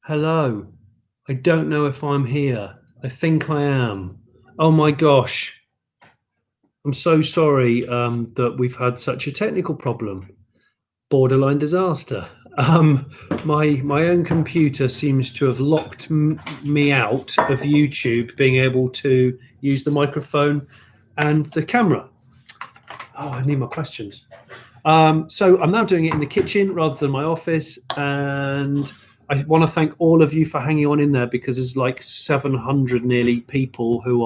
Hello. I don't know if I'm here. I think I am. Oh my gosh. I'm so sorry that we've had such a technical problem. Borderline disaster. My own computer seems to have locked me out of YouTube being able to use the microphone and the camera. Oh, I need my questions. So I'm now doing it in the kitchen rather than my office, and I want to thank all of you for hanging on in there, because there's like 700 nearly people who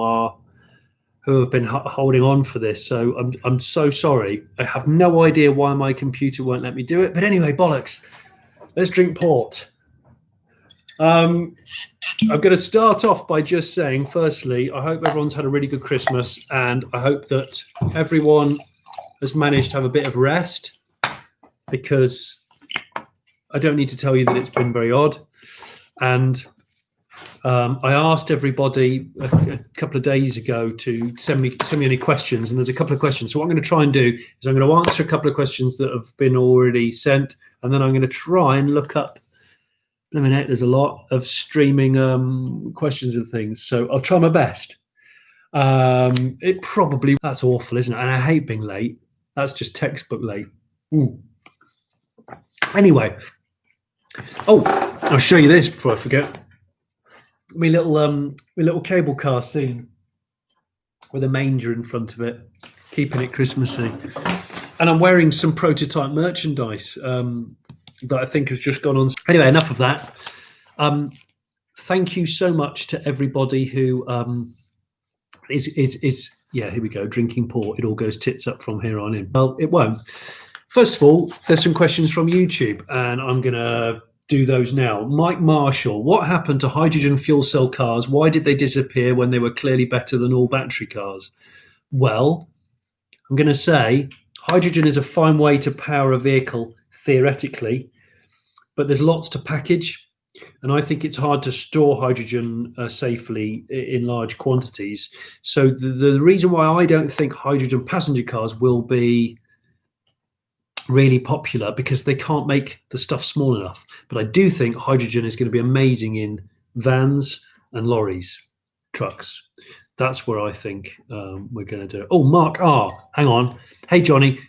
have been holding on for this. So I'm so sorry. I have no idea why my computer won't let me do it, but anyway, bollocks. Let's drink port. I'm going to start off by just saying, firstly, I hope everyone's had a really good Christmas, and I hope that everyone has managed to have a bit of rest, because I don't need to tell you that it's been very odd. And I asked everybody a couple of days ago to send me any questions, and there's a couple of questions. So what I'm going to try and do is I'm going to answer a couple of questions that have been already sent, and then I'm going to try and look up. There's a lot of streaming questions and things, so I'll try my best. That's awful, isn't it? And I hate being late. That's just textbook late. Anyway, I'll show you this before I forget. My little cable car scene with a manger in front of it, keeping it Christmassy. And I'm wearing some prototype merchandise that I think has just gone on. Anyway, enough of that. Thank you so much to everybody who yeah, here we go, drinking port. It all goes tits up from here on in. Well, it won't. First of all, there's some questions from YouTube, and I'm going to do those now. Mike Marshall, what happened to hydrogen fuel cell cars? Why did they disappear when they were clearly better than all battery cars? Well, I'm going to say hydrogen is a fine way to power a vehicle, theoretically, but there's lots to package. And I think it's hard to store hydrogen safely in large quantities. So the reason why I don't think hydrogen passenger cars will be really popular, because they can't make the stuff small enough. But I do think hydrogen is going to be amazing in vans and lorries, trucks. That's where I think we're going to do it. Oh, Mark R. Hang on. Hey, Johnny.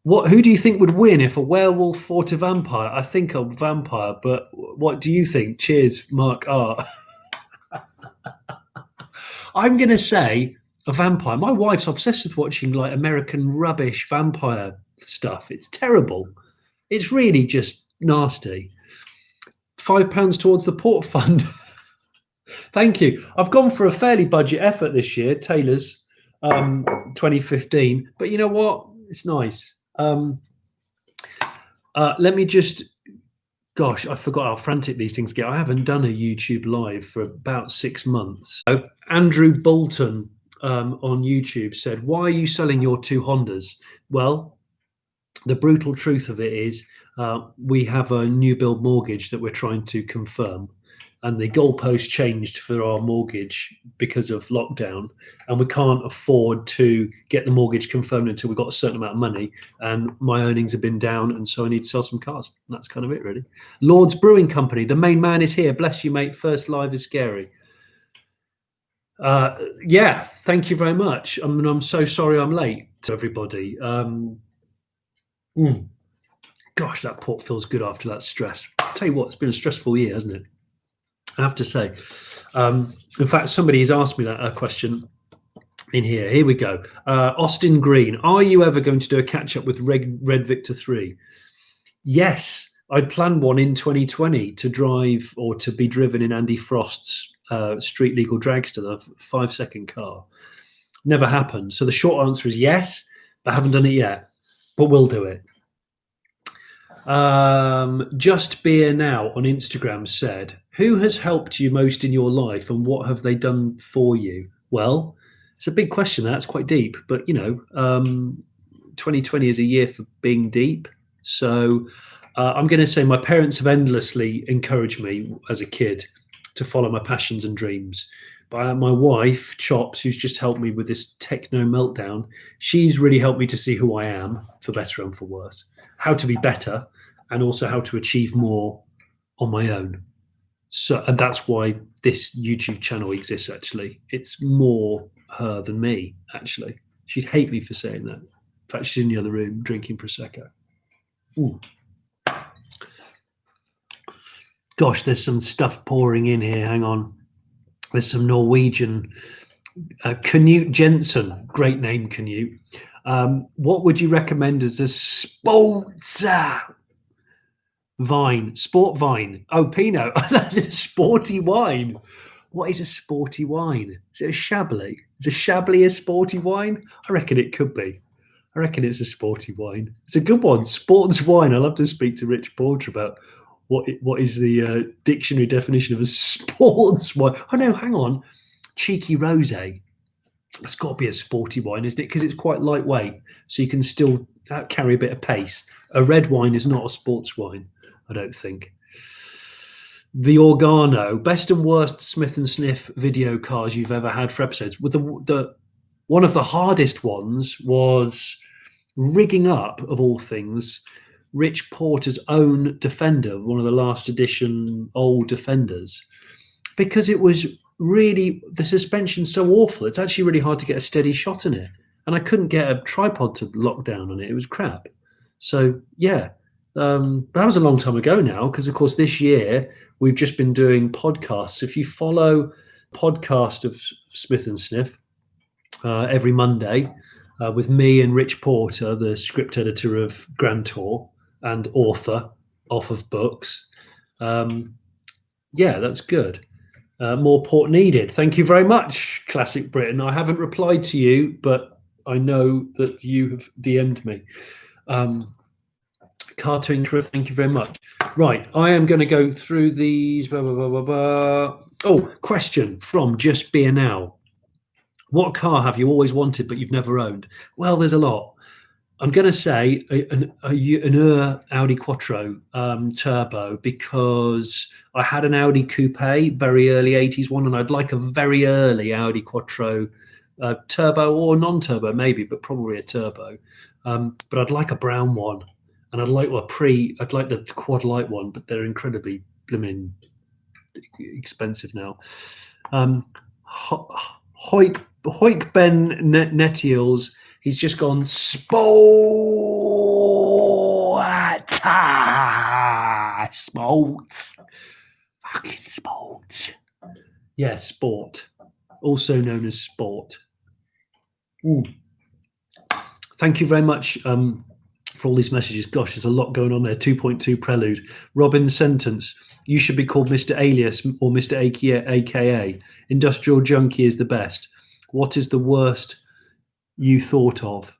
Who do you think would win if a werewolf fought a vampire? I think a vampire, but what do you think? Cheers, Mark R. I'm going to say a vampire. My wife's obsessed with watching like American rubbish vampire stuff. It's terrible. It's really just nasty. £5 towards the port fund. Thank you. I've gone for a fairly budget effort this year, Taylor's 2015, but you know what? It's nice. Let me just, gosh, I forgot how frantic these things get. I haven't done a YouTube live for about 6 months. So Andrew Bolton on YouTube said, why are you selling your two Hondas? Well, the brutal truth of it is we have a new build mortgage that we're trying to confirm, and the goalpost changed for our mortgage because of lockdown, and we can't afford to get the mortgage confirmed until we've got a certain amount of money, and my earnings have been down, and so I need to sell some cars. That's kind of it, really. Lord's Brewing Company, the main man is here. Bless you, mate. First live is scary. Yeah, thank you very much. I'm so sorry I'm late to everybody. Gosh, that port feels good after that stress. I'll tell you what, it's been a stressful year, hasn't it? I have to say. In fact, somebody has asked me that question in here. Here we go. Austin Green, are you ever going to do a catch-up with Red Victor 3? Yes, I planned one in 2020 to drive, or to be driven in Andy Frost's street legal dragster, the 5-second car. Never happened. So the short answer is yes, but I haven't done it yet, but we'll do it. Just Beer Now on Instagram said, who has helped you most in your life, and what have they done for you? Well, it's a big question. That's quite deep, but 2020 is a year for being deep. So I'm going to say my parents have endlessly encouraged me as a kid to follow my passions and dreams. But my wife, Chops, who's just helped me with this techno meltdown, she's really helped me to see who I am, for better and for worse, how to be better, and also how to achieve more on my own. So, and that's why this YouTube channel exists, actually. It's more her than me, actually. She'd hate me for saying that. In fact, she's in the other room drinking Prosecco. Ooh. Gosh, there's some stuff pouring in here. Hang on. There's some Norwegian. Knut Jensen, great name, Knut. What would you recommend as a sports vine? Sport vine. Oh, Pinot. That's a sporty wine. What is a sporty wine? Is it a Chablis? Is a Chablis a sporty wine? I reckon it could be. I reckon it's a sporty wine. It's a good one. Sports wine. I'd love to speak to Rich Porter about what is the dictionary definition of a sports wine. Oh, no, hang on. Cheeky rosé. It's got to be a sporty wine, isn't it? Because it's quite lightweight, so you can still carry a bit of pace. A red wine is not a sports wine, I don't think. The Organo, best and worst Smith and Sniff video cars you've ever had for episodes. With the one of the hardest ones was rigging up, of all things, Rich Porter's own Defender, one of the last edition old Defenders, because it was really, the suspension's so awful. It's actually really hard to get a steady shot in it, and I couldn't get a tripod to lock down on it. It was crap. So yeah, but that was a long time ago now, because of course this year we've just been doing podcasts. If you follow podcast of Smith and Sniff every Monday with me and Rich Porter, the script editor of Grand Tour and author off of books, yeah, that's good. More port needed. Thank you very much, Classic Britain. I haven't replied to you, but I know that you have DM'd me. Cartoon Crew, thank you very much. Right, I am going to go through these. Oh, question from Just Beer Now. What car have you always wanted but you've never owned? Well, there's a lot. I'm going to say an Audi Quattro turbo, because I had an Audi coupe, very early 80s one, and I'd like a very early Audi Quattro turbo or non-turbo maybe, but probably a turbo. But I'd like a brown one, and I'd like the quad light one, but they're incredibly blimmin' expensive now. Hoik Ben Netiels, he's just gone sport. Sports. Fucking sports. Yeah, sport. Also known as sport. Ooh. Thank you very much for all these messages. Gosh, there's a lot going on there. 2.2 Prelude. Robin's sentence. You should be called Mr. Alias or Mr. AKA. Industrial Junkie is the best. What is the worst you thought of?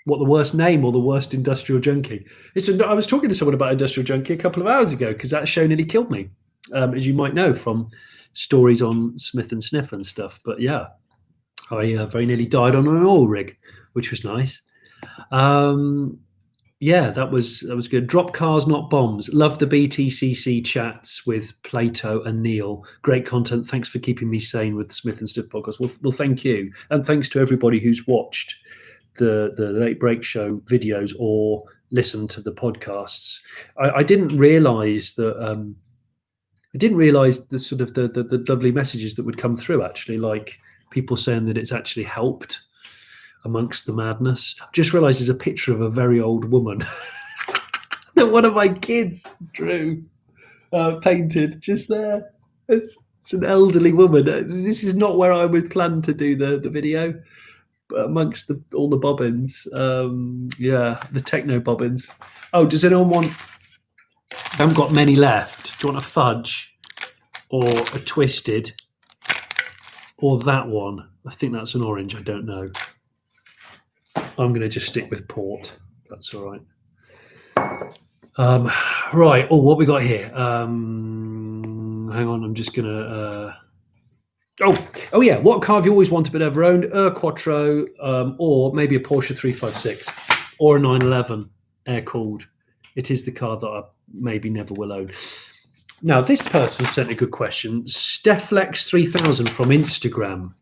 What, the worst name or the worst Industrial Junkie? I was talking to someone about Industrial Junkie a couple of hours ago, because that show nearly killed me, as you might know from stories on Smith and Sniff and stuff. But yeah, I very nearly died on an oil rig, which was nice. Yeah, that was good. Drop cars, not bombs. Love the BTCC chats with Plato and Neil. Great content. Thanks for keeping me sane with Smith and Stiff podcast. Well, thank you, and thanks to everybody who's watched the Late Break Show videos or listened to the podcasts. I didn't realise that. I didn't realise the sort of the lovely messages that would come through. Actually, like people saying that it's actually helped amongst the madness. I just realised there's a picture of a very old woman that one of my kids drew, painted just there. It's an elderly woman. This is not where I would plan to do the video, but amongst all the bobbins, yeah, the techno bobbins. Oh, does anyone want? I haven't got many left. Do you want a fudge or a twisted or that one? I think that's an orange. I don't know. I'm going to just stick with port. That's all right. Right. Oh, what we got here? Hang on. I'm just going to. Oh yeah. What car have you always wanted but never owned? A Quattro, or maybe a Porsche 356, or a 911 air-cooled. It is the car that I maybe never will own. Now, this person sent a good question. Steflex3000 from Instagram.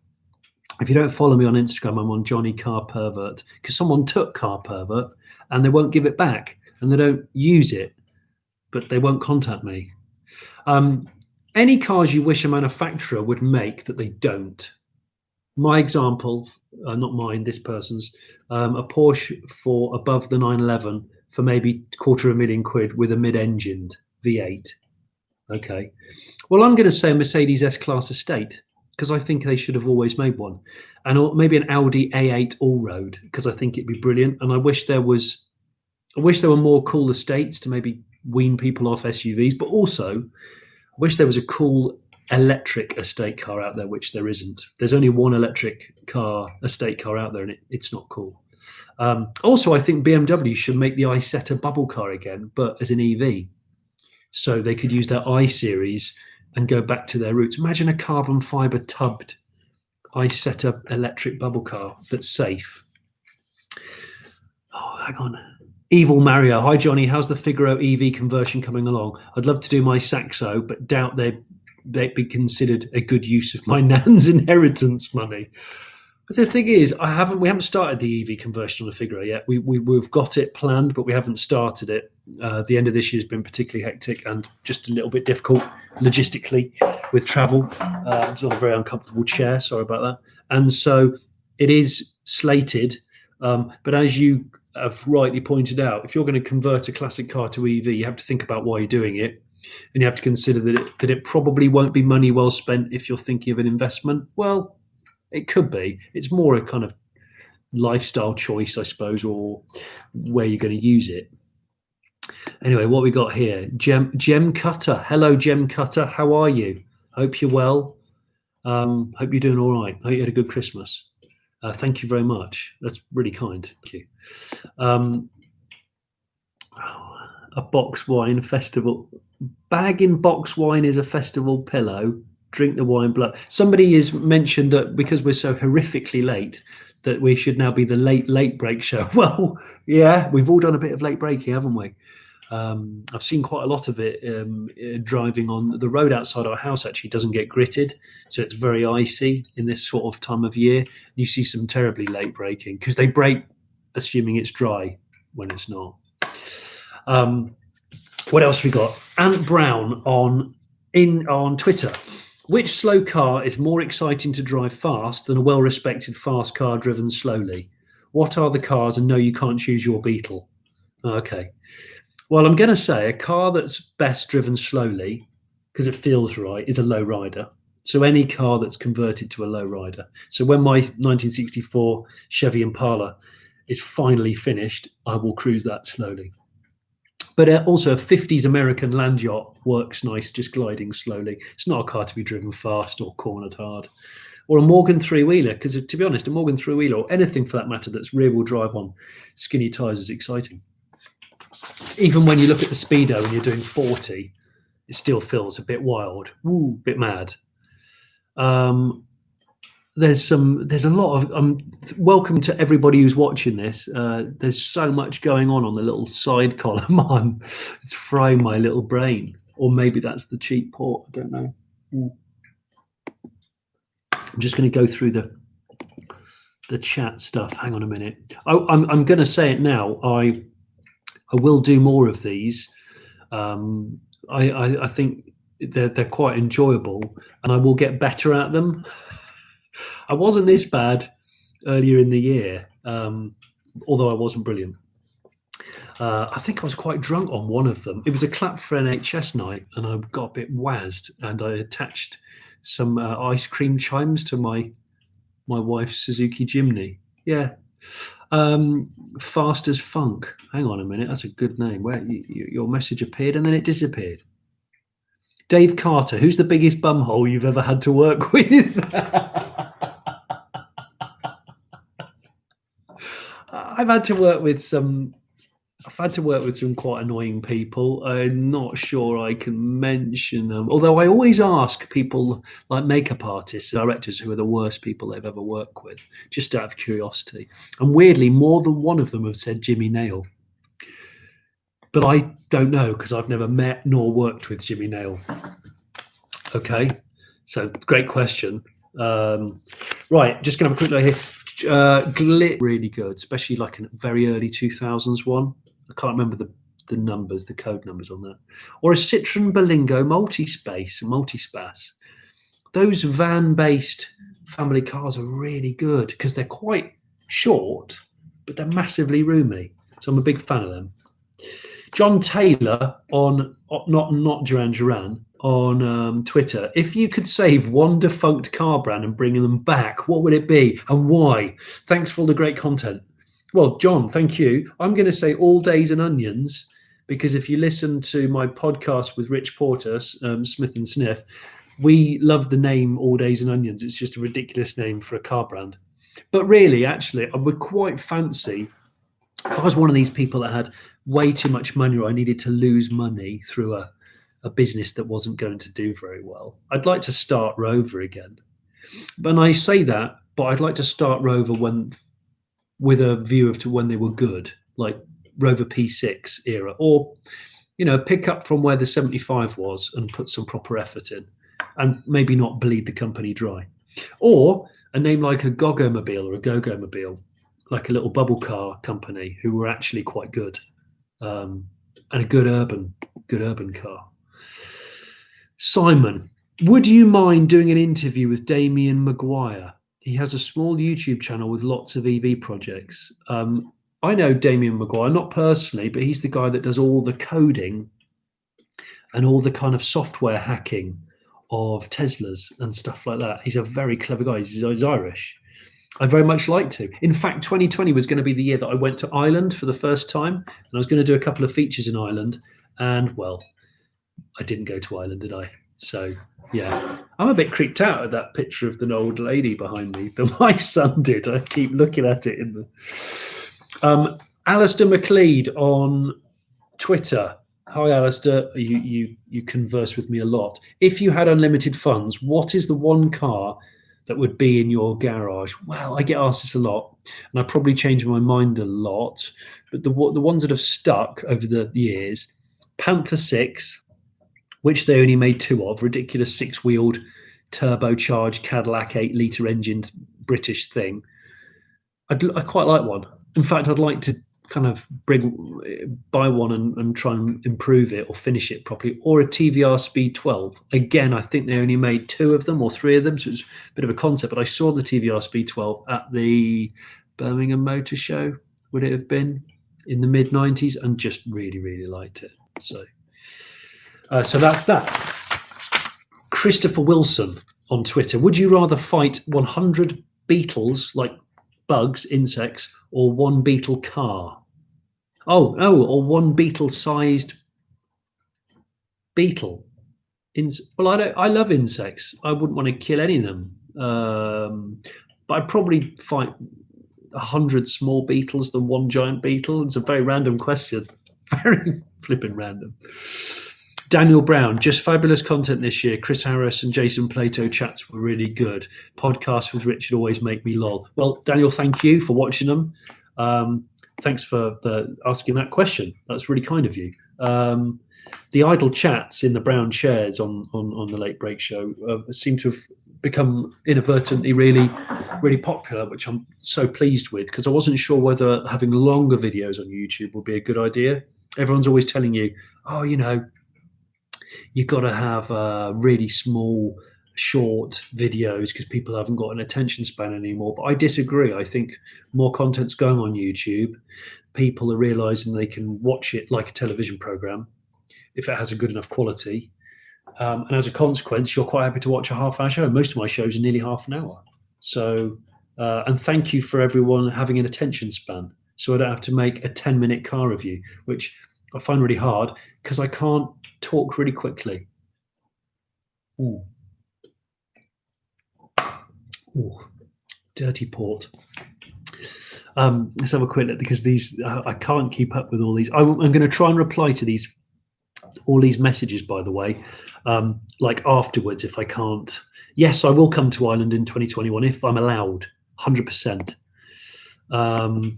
If you don't follow me on Instagram, I'm on Jonny Car Pervert, because someone took Car Pervert and they won't give it back, and they don't use it, but they won't contact me. Any cars you wish a manufacturer would make that they don't. My example, not mine, this person's, a Porsche for above the 911 for maybe £250,000 with a mid-engined V8. Okay. Well, I'm going to say a Mercedes S-Class estate because I think they should have always made one, and maybe an Audi A8 all-road because I think it'd be brilliant. And I wish there were more cool estates to maybe wean people off SUVs, but also I wish there was a cool electric estate car out there, which there isn't. There's only one electric estate car out there, and it's not cool. Also, I think BMW should make the Isetta bubble car again, but as an EV. So they could use their I-Series and go back to their roots. Imagine a carbon fiber tubbed Isetta electric bubble car that's safe. Oh, hang on. Evil Mario. Hi, Johnny. How's the Figaro EV conversion coming along? I'd love to do my Saxo, but doubt they'd be considered a good use of my nan's inheritance money. But the thing is, we haven't started the EV conversion on the Figaro yet. We've got it planned, but we haven't started it. The end of this year has been particularly hectic and just a little bit difficult logistically with travel. I was on a very uncomfortable chair. Sorry about that. And so it is slated. But as you have rightly pointed out, if you're going to convert a classic car to EV, you have to think about why you're doing it. And you have to consider that it probably won't be money well spent if you're thinking of an investment. Well, it could be. It's more a kind of lifestyle choice, I suppose, or where you're going to use it. Anyway, what we got here? Gem Cutter. Hello, Gem Cutter. How are you? Hope you're well. Hope you're doing all right. Hope you had a good Christmas. Thank you very much. That's really kind. Thank you. A box wine festival. Bagging box wine is a festival pillow. Drink the wine blood. Somebody has mentioned that because we're so horrifically late, that we should now be the late break show. Well, yeah, we've all done a bit of late breaking, haven't we? I've seen quite a lot of it driving on the road outside our house. Actually doesn't get gritted, so it's very icy in this sort of time of year. You see some terribly late breaking because they break assuming it's dry when it's not. What else we got? Ant Brown on Twitter. Which slow car is more exciting to drive fast than a well-respected fast car driven slowly? What are the cars? And no, you can't choose your Beetle. Okay. Well, I'm going to say a car that's best driven slowly because it feels right is a low rider. So any car that's converted to a low rider. So when my 1964 Chevy Impala is finally finished, I will cruise that slowly. But also a 50s American land yacht works nice, just gliding slowly. It's not a car to be driven fast or cornered hard. Or a Morgan three-wheeler, because to be honest, a Morgan three-wheeler, or anything for that matter that's rear-wheel drive on skinny tyres is exciting. Even when you look at the speedo and you're doing 40, it still feels a bit wild, a bit mad. There's a lot of welcome to everybody who's watching this. There's so much going on the little side column. It's frying my little brain, or maybe that's the cheap port. I don't know. I'm just going to go through the chat stuff. Hang on a minute. I'm going to say it now. I will do more of these. I think they're quite enjoyable, and I will get better at them. I wasn't this bad earlier in the year, although I wasn't brilliant. I think I was quite drunk on one of them. It was a clap for NHS night, and I got a bit wazzed, and I attached some ice cream chimes to my wife's Suzuki Jimny. Yeah. Fast as Funk. Hang on a minute, that's a good name. Where your message appeared and then it disappeared. Dave Carter, who's the biggest bumhole you've ever had to work with? I've had to work with some quite annoying people. I'm not sure I can mention them. Although I always ask people like makeup artists, directors, who are the worst people they've ever worked with, just out of curiosity. And weirdly, more than one of them have said Jimmy Nail. But I don't know because I've never met nor worked with Jimmy Nail. Okay, so great question. Right, just going to have a quick look here. Glit, really good, especially like a very early 2000s one. I can't remember numbers, the code numbers on that. Or a Citroen Berlingo multispace. Those van-based family cars are really good because they're quite short, but they're massively roomy. So I'm a big fan of them. John Taylor on not Duran Duran on Twitter. If you could save one defunct car brand and bring them back, what would it be and why? Thanks for all the great content. Well, John, thank you. I'm going to say All Days and Onions, because if you listen to my podcast with Rich Porter, Smith and Sniff, we love the name All Days and Onions. It's just a ridiculous name for a car brand. But really, actually, I would quite fancy, if I was one of these people that had way too much money or I needed to lose money through a business that wasn't going to do very well, I'd like to start Rover again. But I say that, but I'd like to start Rover with a view to when they were good, like Rover P6 era, or pick up from where the 75 was and put some proper effort in, and maybe not bleed the company dry. Or a name like a Gogomobile or a Go-Go-Mobile, like a little bubble car company who were actually quite good, and a good urban car. Simon, would you mind doing an interview with Damien Maguire? He has a small YouTube channel with lots of EV projects. I know Damien Maguire, not personally, but he's the guy that does all the coding and all the kind of software hacking of Teslas and stuff like that. He's a very clever guy. He's Irish. I'd very much like to. In fact, 2020 was going to be the year that I went to Ireland for the first time, and I was going to do a couple of features in Ireland, and well, I didn't go to Ireland, did I? So yeah, I'm a bit creeped out at that picture of the old lady behind me that my son did. I keep looking at it in the. Alistair McLeod on Twitter. Hi, Alistair. You converse with me a lot. If you had unlimited funds, what is the one car that would be in your garage? Well, I get asked this a lot, and I probably change my mind a lot. But the ones that have stuck over the years, Panther 6, which they only made 2 of, ridiculous 6-wheeled turbocharged Cadillac 8-litre engined British thing. I quite like one. In fact, I'd like to kind of buy one and try and improve it or finish it properly. Or a TVR Speed 12. Again, I think they only made 2 of them or 3 of them, so it's a bit of a concept. But I saw the TVR Speed 12 at the Birmingham Motor Show, would it have been, in the mid-90s, and just really, really liked it. So that's that. Christopher Wilson on Twitter. Would you rather fight 100 beetles, like bugs, insects, or 1 beetle car? Or 1 beetle-sized beetle. Well, I love insects. I wouldn't want to kill any of them. But I'd probably fight 100 small beetles than 1 giant beetle. It's a very random question. Very flipping random. Daniel Brown, just fabulous content this year. Chris Harris and Jason Plato chats were really good. Podcasts with Richard always make me lol. Well, Daniel, thank you for watching them. Thanks for asking that question. That's really kind of you. The idle chats in the brown chairs on the Late Break Show seem to have become inadvertently really, really popular, which I'm so pleased with, because I wasn't sure whether having longer videos on YouTube would be a good idea. Everyone's always telling you, you've got to have really small, short videos because people haven't got an attention span anymore. But I disagree. I think more content's going on YouTube. People are realizing they can watch it like a television program if it has a good enough quality. And as a consequence, you're quite happy to watch a half-hour show. Most of my shows are nearly half an hour. So, and thank you for everyone having an attention span. So I don't have to make a 10-minute car review, which I find really hard because I can't talk really quickly. Ooh, dirty port. Let's have a quick look, because these I can't keep up with all these. I'm going to try and reply to all these messages, by the way, like afterwards if I can't. Yes, I will come to Ireland in 2021 if I'm allowed, 100%. I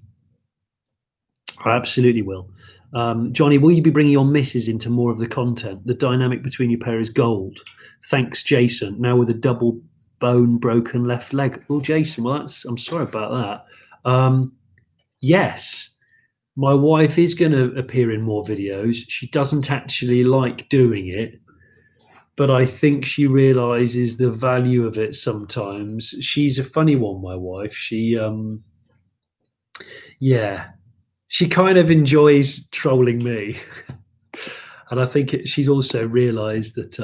absolutely will. Jonny, will you be bringing your missus into more of the content? The dynamic between you pair is gold. Thanks, Jason. Now with a double bone broken left leg. Well, Jason, I'm sorry about that. Yes, My wife is going to appear in more videos. She doesn't actually like doing it, but I think she realizes the value of it sometimes. She's a funny one, my wife. Yeah, she kind of enjoys trolling me. And I think she's also realised that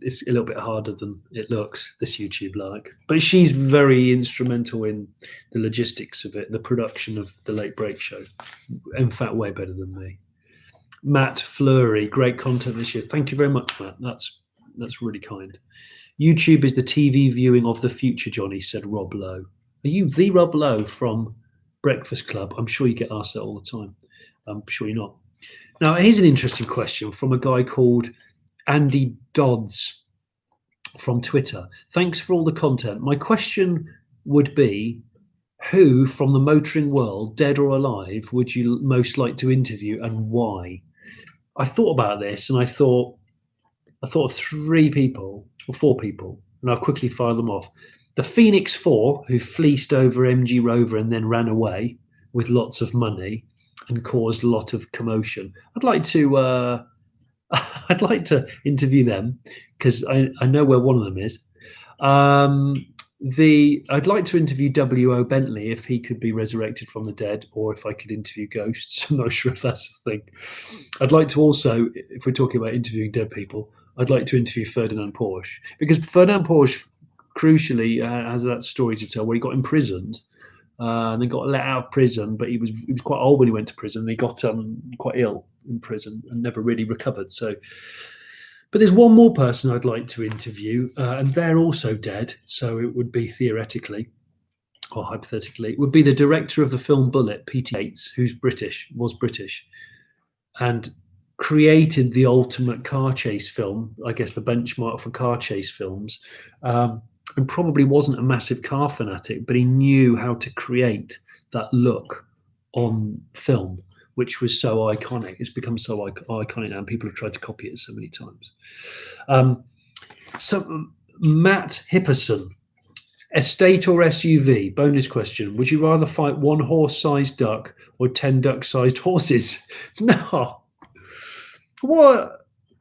it's a little bit harder than it looks, this YouTube like. But she's very instrumental in the logistics of it, the production of the Late Break Show. In fact, way better than me. Matt Fleury, great content this year. Thank you very much, Matt. That's really kind. YouTube is the TV viewing of the future, Jonny, said Rob Lowe. Are you the Rob Lowe from Breakfast Club? I'm sure you get asked that all the time. I'm sure you're not. Now, here's an interesting question from a guy called Andy Dodds from Twitter. Thanks for all the content. My question would be, who from the motoring world, dead or alive, would you most like to interview and why? I thought about this and I thought of 3 people or 4 people, and I'll quickly fire them off. The Phoenix 4, who fleeced over MG Rover and then ran away with lots of money and caused a lot of commotion. I'd like to interview them because I know where one of them is. I'd like to interview W.O. Bentley if he could be resurrected from the dead, or if I could interview ghosts. I'm not sure if that's the thing. I'd like to also, if we're talking about interviewing dead people, I'd like to interview Ferdinand Porsche, because Ferdinand Porsche, crucially, has that story to tell where he got imprisoned and then got let out of prison, but he was quite old when he went to prison. And he got quite ill in prison and never really recovered. So, but there's one more person I'd like to interview, and they're also dead. So it would be theoretically, or hypothetically, it would be the director of the film Bullet, P.T. Yates, who's was British, and created the ultimate car chase film, I guess the benchmark for car chase films, and probably wasn't a massive car fanatic, but he knew how to create that look on film, which was so iconic. It's become so iconic now, and people have tried to copy it so many times. So Matt Hipperson, estate or SUV? Bonus question. Would you rather fight 1 horse-sized duck or 10 duck-sized horses? No. What?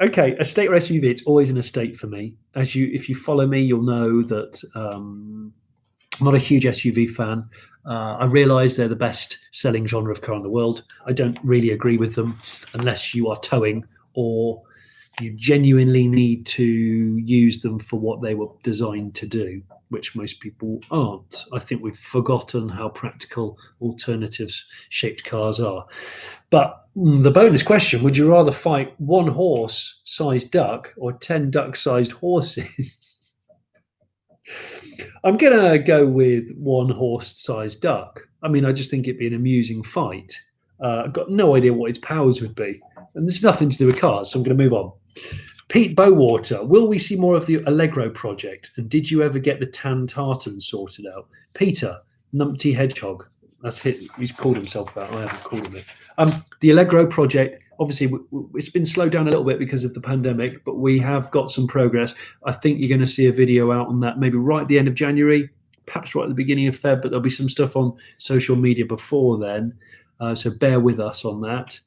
Okay, estate or SUV? It's always an estate for me. If you follow me, you'll know that I'm not a huge SUV fan. I realise they're the best-selling genre of car in the world. I don't really agree with them unless you are towing or you genuinely need to use them for what they were designed to do, which most people aren't. I think we've forgotten how practical alternatives-shaped cars are. But the bonus question, would you rather fight 1 horse-sized duck or 10 duck-sized horses? I'm going to go with 1 horse-sized duck. I mean, I just think it'd be an amusing fight. I've got no idea what its powers would be. And there's nothing to do with cars, so I'm going to move on. Pete Bowater, will we see more of the Allegro project? And did you ever get the tan tartan sorted out? Peter, Numpty Hedgehog. That's it. He's called himself that. I haven't called him it. The Allegro project, obviously, it's been slowed down a little bit because of the pandemic, but we have got some progress. I think you're going to see a video out on that maybe right at the end of January, perhaps right at the beginning of Feb, but there'll be some stuff on social media before then. So bear with us on that.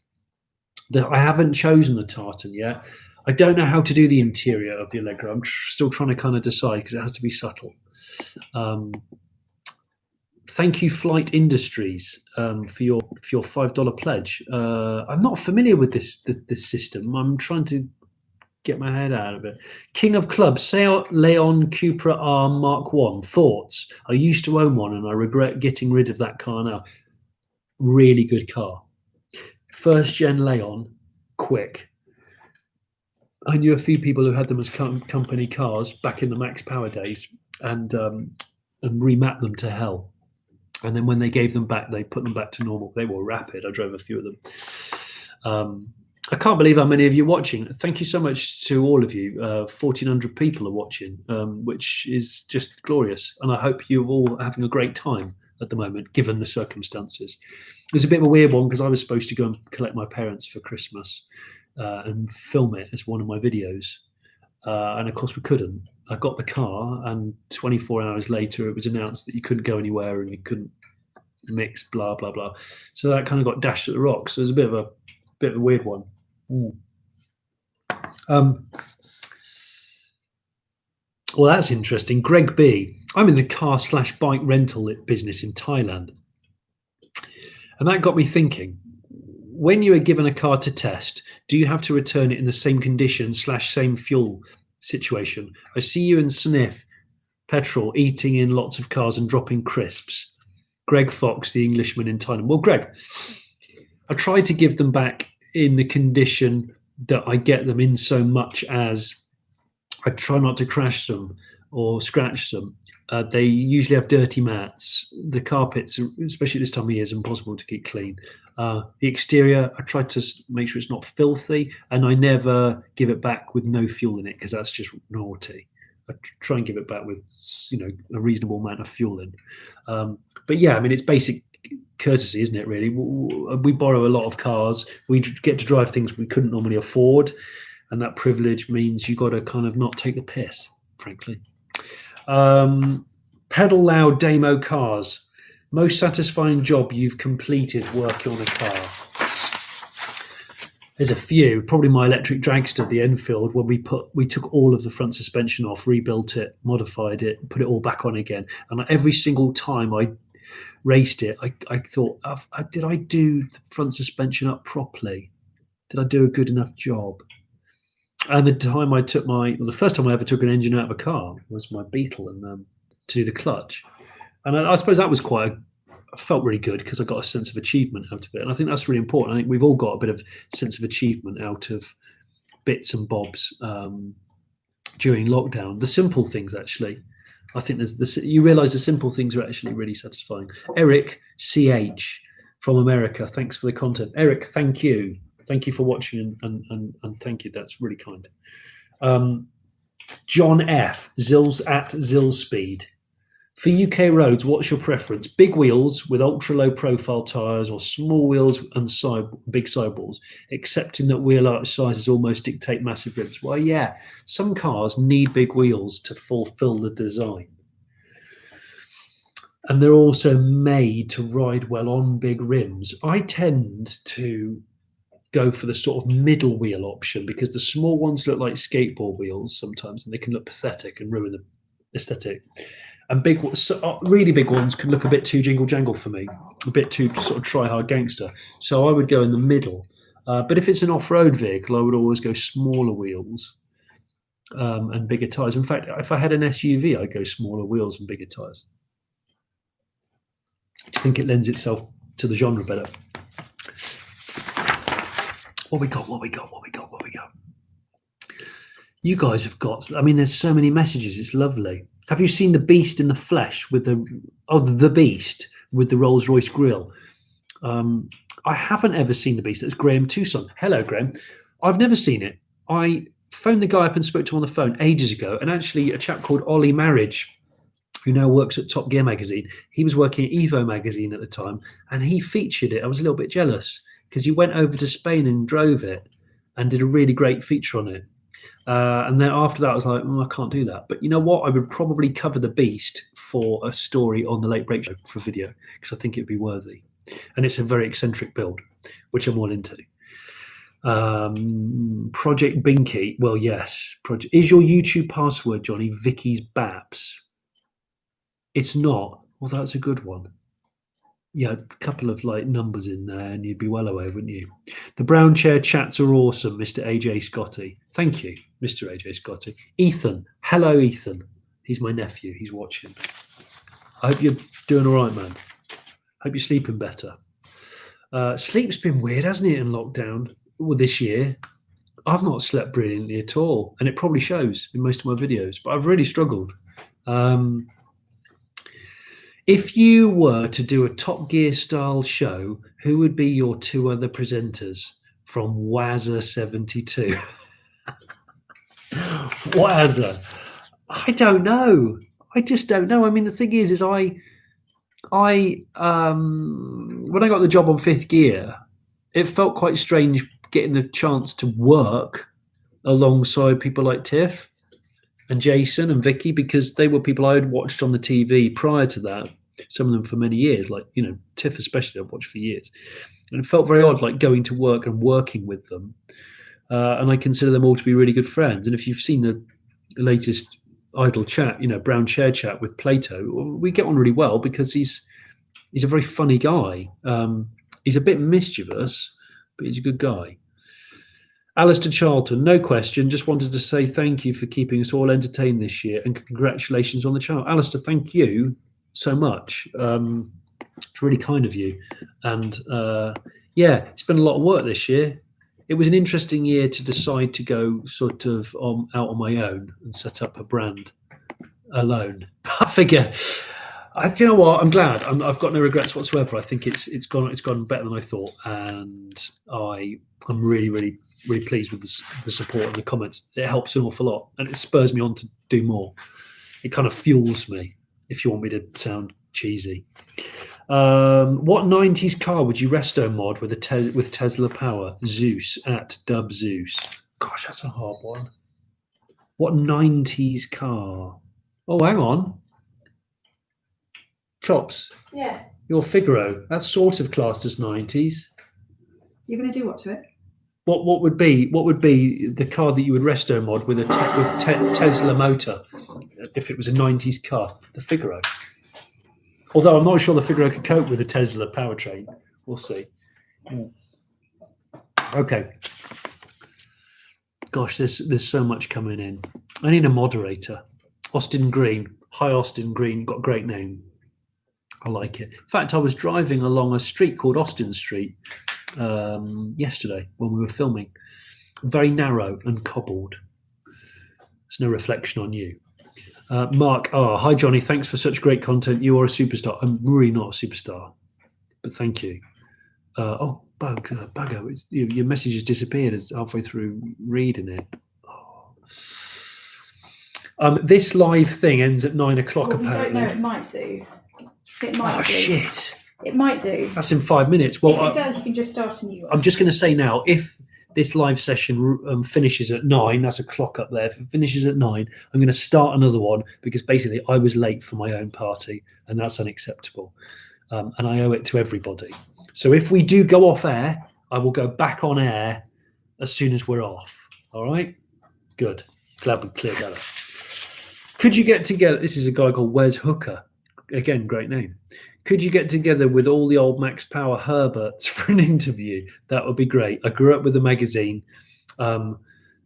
I haven't chosen the tartan yet. I don't know how to do the interior of the Allegro. I'm still trying to kind of decide because it has to be subtle. Thank you, Flight Industries, for your $5 pledge. I'm not familiar with this system. I'm trying to get my head out of it. King of Clubs, Seat Leon Cupra R Mark 1. Thoughts? I used to own one and I regret getting rid of that car now. Really good car. First gen Leon, quick. I knew a few people who had them as company cars back in the Max Power days and remapped them to hell. And then when they gave them back, they put them back to normal. They were rapid. I drove a few of them. I can't believe how many of you are watching. Thank you so much to all of you. 1,400 people are watching, which is just glorious. And I hope you're all having a great time at the moment, given the circumstances. It was a bit of a weird one because I was supposed to go and collect my parents for Christmas and film it as one of my videos. And of course we couldn't. I got the car and 24 hours later it was announced that you couldn't go anywhere and you couldn't mixed, blah blah blah. So that kind of got dashed at the rocks. So it was a bit of a weird one. Well, that's interesting. Greg B. I'm in the car/bike rental business in Thailand. And that got me thinking, when you are given a car to test, do you have to return it in the same condition / same fuel situation? I see you and sniff petrol, eating in lots of cars and dropping crisps. Greg Fox, the Englishman in Thailand. Well, Greg, I try to give them back in the condition that I get them in, so much as I try not to crash them or scratch them. They usually have dirty mats. The carpets, especially this time of year, is impossible to keep clean. The exterior, I try to make sure it's not filthy, and I never give it back with no fuel in it, because that's just naughty. I try and give it back with, a reasonable amount of fuel in. But yeah, I mean, it's basic courtesy, isn't it, really? We borrow a lot of cars. We get to drive things we couldn't normally afford, and that privilege means you've got to kind of not take the piss, frankly. Pedal loud demo cars. Most satisfying job you've completed working on a car. There's a few. Probably my electric dragster, the Enfield, when we took all of the front suspension off, rebuilt it, modified it, put it all back on again. And every single time I raced it, I thought, did I do the front suspension up properly? Did I do a good enough job? And the time I took the first time I ever took an engine out of a car was my Beetle, and to do the clutch. And I suppose that was I felt really good, because I got a sense of achievement out of it. And I think that's really important. I think we've all got a bit of sense of achievement out of bits and bobs during lockdown. The simple things, actually. I think you realise the simple things are actually really satisfying. Eric CH from America, thanks for the content. Eric, thank you. Thank you for watching, and thank you. That's really kind. John F. Zills at Zillspeed. For UK roads, what's your preference? Big wheels with ultra low profile tyres, or small wheels and big sidewalls, accepting that wheel arch sizes almost dictate massive rims? Well, yeah, some cars need big wheels to fulfill the design. And they're also made to ride well on big rims. I tend to go for the sort of middle wheel option, because the small ones look like skateboard wheels sometimes, and they can look pathetic and ruin the aesthetic. And really big ones can look a bit too jingle jangle for me, a bit too sort of try hard gangster. So I would go in the middle. But if it's an off-road vehicle, I would always go smaller wheels and bigger tyres. In fact, if I had an SUV, I'd go smaller wheels and bigger tyres. I think it lends itself to the genre better. What we got? You guys have got, I mean, there's so many messages. It's lovely. Have you seen the Beast in the flesh with the Beast with the Rolls-Royce grille? I haven't ever seen the Beast. That's Graham Tucson. Hello, Graham. I've never seen it. I phoned the guy up and spoke to him on the phone ages ago, and actually a chap called Ollie Marriage, who now works at Top Gear magazine, he was working at Evo magazine at the time, and he featured it. I was a little bit jealous, because he went over to Spain and drove it and did a really great feature on it. And then after that, I was like, I can't do that. But you know what? I would probably cover the Beast for a story on the Late Break Show for video, because I think it'd be worthy. And it's a very eccentric build, which I'm all into. Project Binky. Well, yes. Is your YouTube password, Johnny, Vicky's Baps? It's not. Well, that's a good one. Yeah, a couple of numbers in there, and you'd be well away, wouldn't you? The brown chair chats are awesome, Mr. AJ Scotty. Thank you, Mr. AJ Scotty. Ethan. Hello, Ethan. He's my nephew. He's watching. I hope you're doing all right, man. Hope you're sleeping better. Sleep's been weird, hasn't it, in lockdown? Well, this year. I've not slept brilliantly at all, and it probably shows in most of my videos, but I've really struggled. If you were to do a Top Gear style show, who would be your two other presenters? From Wazza72. Wazza. I don't know. I just don't know. I mean, the thing is I when I got the job on Fifth Gear, it felt quite strange getting the chance to work alongside people like Tiff and Jason and Vicky, because they were people I had watched on the TV prior to that. some of them for many years, like, Tiff especially, I've watched for years. And it felt very odd, like going to work and working with them. And I consider them all to be really good friends. And if you've seen the latest idle chat, brown chair chat with Plato, we get on really well because he's a very funny guy. He's a bit mischievous, but he's a good guy. Alistair Charlton, no question, just wanted to say thank you for keeping us all entertained this year and congratulations on the channel. Alistair, thank you so much. It's really kind of you. And it's been a lot of work this year. It was an interesting year to decide to go sort of out on my own and set up a brand alone. I figure, do you know what? I'm glad. I've got no regrets whatsoever. I think it's gone better than I thought, and I'm really, really, really pleased with the support and the comments. It helps an awful lot, and it spurs me on to do more. It kind of fuels me, if you want me to sound cheesy. What 90s car would you resto mod with Tesla power? Zeus at Dub Zeus. Gosh, that's a hard one. What 90s car? Oh, hang on. Chops. Yeah. Your Figaro. That's sort of classed as 90s. You're going to do what to it? What would be the car that you would resto mod with Tesla motor if it was a 90s car? The Figaro. Although I'm not sure the Figaro could cope with a Tesla powertrain. We'll see. Okay. Gosh, there's so much coming in. I need a moderator. Austin Green. Hi, Austin Green. Got a great name. I like it. In fact, I was driving along a street called Austin Street yesterday when we were filming. Very narrow and cobbled. There's no reflection on you. Mark R. Hi, Jonny. Thanks for such great content. You are a superstar. I'm really not a superstar, but thank you. Bugger. Your message has disappeared halfway through reading it. This live thing ends at 9 o'clock, apparently. I don't know. It might do. It might do. Shit. It might do. That's in 5 minutes. Well, if it does, you can just start a new one. I'm just going to say now, if this live session finishes at 9, that's a clock up there. If it finishes at 9, I'm going to start another one because basically I was late for my own party and that's unacceptable. And I owe it to everybody. So if we do go off air, I will go back on air as soon as we're off. All right? Good. Glad we cleared that up. Could you get together? This is a guy called Wes Hooker. Again, great name. Could you get together with all the old Max Power Herberts for an interview? That would be great. I grew up with the magazine, but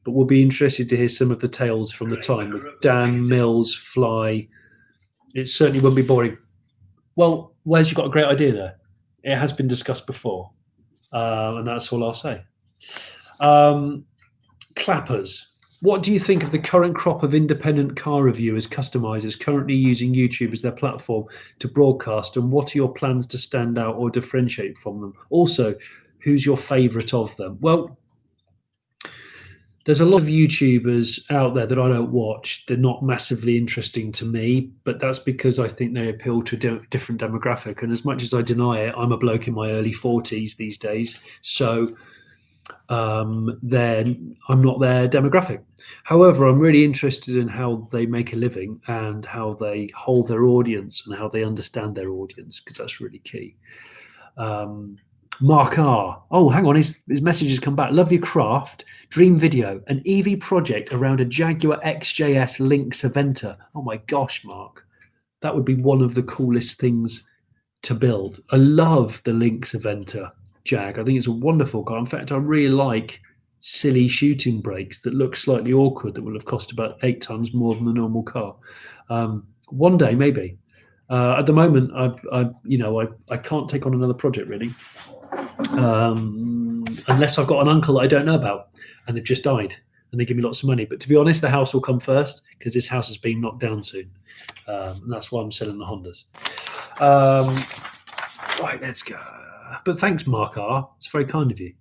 we'll be interested to hear some of the tales from the time with Dan, Mills, Fly. It certainly wouldn't be boring. Well, Wes, you've got a great idea there. It has been discussed before, and that's all I'll say. Clappers. What do you think of the current crop of independent car reviewers, customizers currently using YouTube as their platform to broadcast, and what are your plans to stand out or differentiate from them? Also, who's your favorite of them? Well, there's a lot of YouTubers out there that I don't watch. They're not massively interesting to me, but that's because I think they appeal to a different demographic. And as much as I deny it, I'm a bloke in my early 40s these days. So then I'm not their demographic. However, I'm really interested in how they make a living and how they hold their audience and how they understand their audience, because that's really key. Mark R. Oh, hang on, his message has come back. Love your craft. Dream video, an EV project around a Jaguar XJS Lynx Aventa. Oh my gosh, Mark. That would be one of the coolest things to build. I love the Lynx Aventa Jag. I think it's a wonderful car. In fact, I really like silly shooting brakes that look slightly awkward that will have cost about 8 times more than a normal car. One day, maybe. At the moment, I can't take on another project really, unless I've got an uncle that I don't know about and they've just died and they give me lots of money. But to be honest, the house will come first because this house is being knocked down soon. And that's why I'm selling the Hondas. Right, let's go. But thanks, Mark R. It's very kind of you.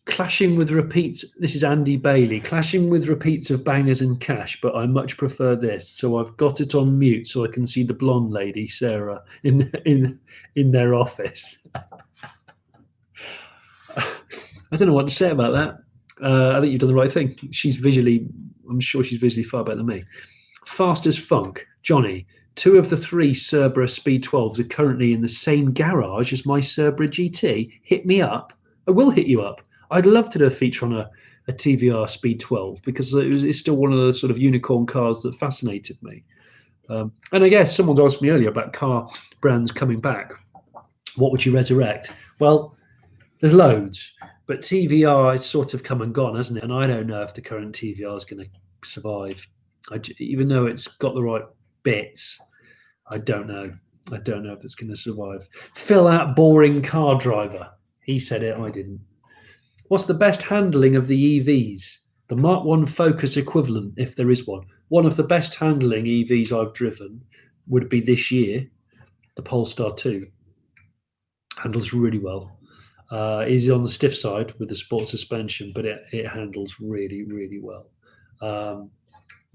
Clashing with repeats. This is Andy Bailey. Clashing with repeats of Bangers and Cash, but I much prefer this. So I've got it on mute so I can see the blonde lady, Sarah, in their office. I don't know what to say about that. I think you've done the right thing. I'm sure she's visually far better than me. Fast as Funk. Jonny, 2 of the 3 Cerberus Speed 12s are currently in the same garage as my Cerberus GT. Hit me up. I will hit you up. I'd love to do a feature on a TVR Speed 12 because it's still one of the sort of unicorn cars that fascinated me. And I guess someone's asked me earlier about car brands coming back. What would you resurrect? Well, there's loads, but TVR is sort of come and gone, hasn't it? And I don't know if the current TVR is going to survive. Even though it's got the right bits, I don't know. I don't know if it's going to survive. Fill out boring car driver. He said it, I didn't. What's the best handling of the EVs? The Mark 1 Focus equivalent, if there is one. One of the best handling EVs I've driven would be this year, the Polestar 2. Handles really well. Is on the stiff side with the sport suspension, but it handles really, really well.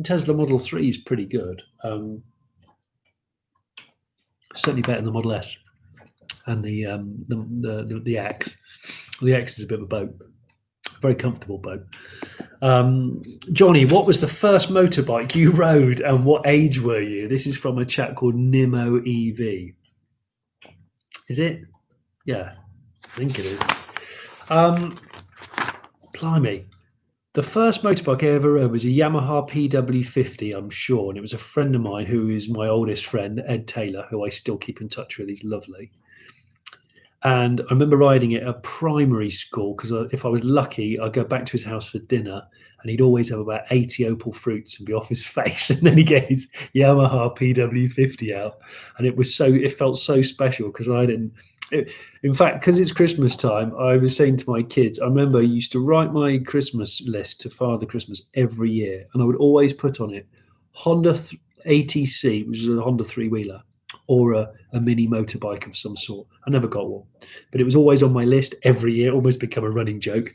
Tesla Model 3 is pretty good. Certainly better than the Model S and the X. The X is a bit of a boat, very comfortable boat. Jonny, what was the first motorbike you rode and what age were you? This is from a chap called Nimo EV. Is it? Yeah, I think it is. Blimey. The first motorbike I ever rode was a Yamaha PW50, I'm sure, and it was a friend of mine who is my oldest friend, Ed Taylor, who I still keep in touch with. He's lovely. And I remember riding it at primary school because if I was lucky, I'd go back to his house for dinner and he'd always have about 80 Opal fruits and be off his face. And then he get his Yamaha PW50 out. And it felt so special because in fact, because it's Christmas time, I was saying to my kids, I remember I used to write my Christmas list to Father Christmas every year. And I would always put on it Honda ATC, which is a Honda three-wheeler, or a mini motorbike of some sort. I never got one, but it was always on my list every year, almost become a running joke.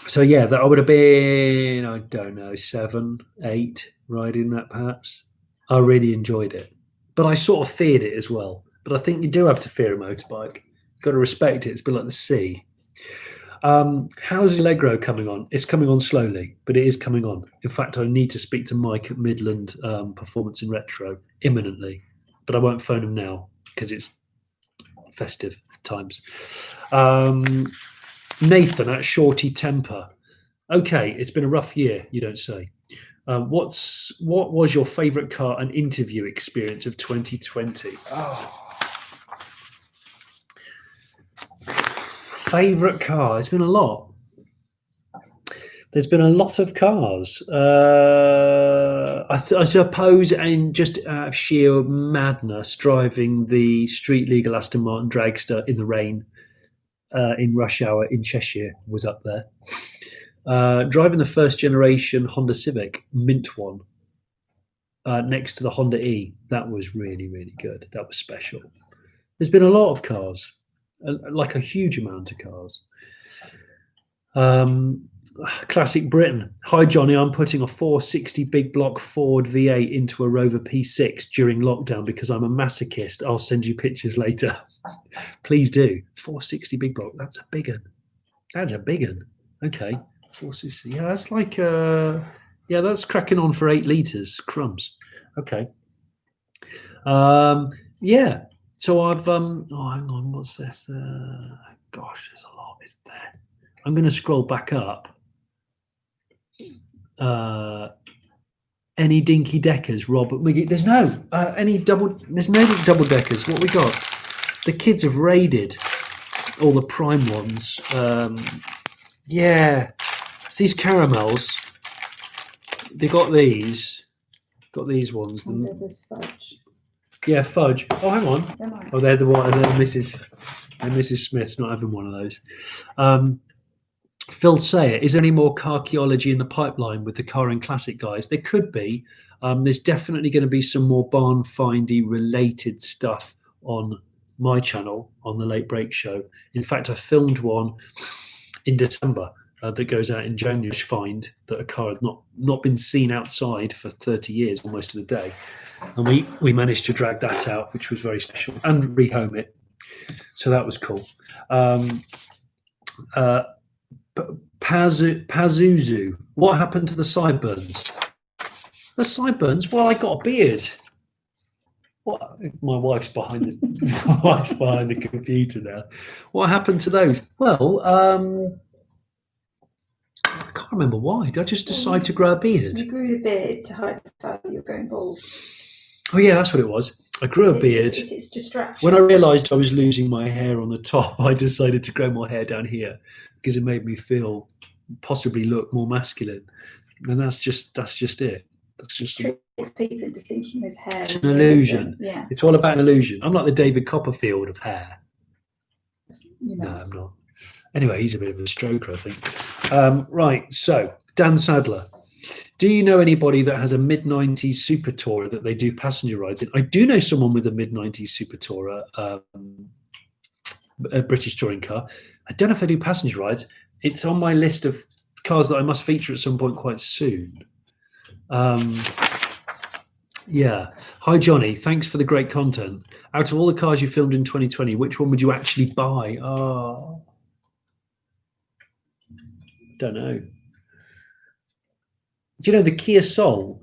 So yeah, that I would have been, I don't know, 7, 8, riding that perhaps. I really enjoyed it, but I sort of feared it as well. But I think you do have to fear a motorbike. You've got to respect it. It's a bit like the sea. How's Allegro coming on? It's coming on slowly, but it is coming on. In fact, I need to speak to Mike at Midland Performance in Retro imminently, but I won't phone him now because it's festive times. Nathan at Shorty Temper. Okay, it's been a rough year, you don't say. What was your favourite car and interview experience of 2020? Favourite car? There's been a lot. There's been a lot of cars. I suppose, and just out of sheer madness, driving the street legal Aston Martin dragster in the rain in rush hour in Cheshire was up there. Driving the first generation Honda Civic, mint one, next to the Honda E, that was really, really good. That was special. There's been a lot of cars, like a huge amount of cars. Classic Britain. Hi, Jonny. I'm putting a 460 big block Ford V8 into a Rover P6 during lockdown because I'm a masochist. I'll send you pictures later. Please do. 460 big block. That's a big one. That's a big one. Okay. 460. Yeah, that's like that's cracking on for 8 litres. Crumbs. Okay. Yeah. So I've hang on, what's this? Gosh, there's a lot, is there? I'm gonna scroll back up. Any dinky deckers, Rob McGee? There's no there's no double deckers. What we got? The kids have raided all the prime ones. Yeah. It's these caramels. They got these ones. This fudge. Yeah, fudge. Oh, hang on. Oh, they're the one. They're Mrs. Smith's not having one of those. Phil Sayer, is there any more carchaeology in the pipeline with the Car and Classic guys? There could be. There's definitely going to be some more barn findy related stuff on my channel on the Late Break Show. In fact, I filmed one in December that goes out in January. Find that a car had not been seen outside for 30 years, almost to the day. And we managed to drag that out, which was very special, and rehome it. So that was cool. Pazuzu, what happened to the Sideburns? The sideburns. Well, I got a beard. What? My wife's behind the computer now. What happened to those? Well, I can't remember why. Did I just decide to grow a beard? You grew the beard to hide the fact that you're going bald. Oh yeah, that's what it was. I grew a beard. It's distraction. When I realised I was losing my hair on the top, I decided to grow my hair down here because it made me feel, possibly look more masculine. And that's just it. That's just tricks people into thinking there's hair. It's an illusion. Yeah. It's all about an illusion. I'm like the David Copperfield of hair. No, I'm not. Anyway, he's a bit of a stroker, I think. Right, so Dan Sadler. Do you know anybody that has a mid-90s Super Tourer that they do passenger rides in? I do know someone with a mid-90s Super Tourer, a British touring car. I don't know if they do passenger rides. It's on my list of cars that I must feature at some point quite soon. Yeah. Hi, Johnny. Thanks for the great content. Out of all the cars you filmed in 2020, which one would you actually buy? Oh, don't know. Do you know the Kia Soul,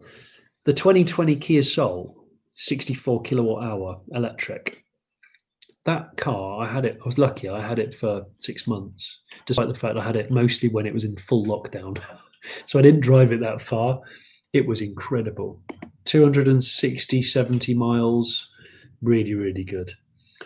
the 2020 Kia Soul, 64 kilowatt hour electric? That car, I was lucky. I had it for 6 months, despite the fact I had it mostly when it was in full lockdown. So I didn't drive it that far. It was incredible. 260, 70 miles. Really, really good.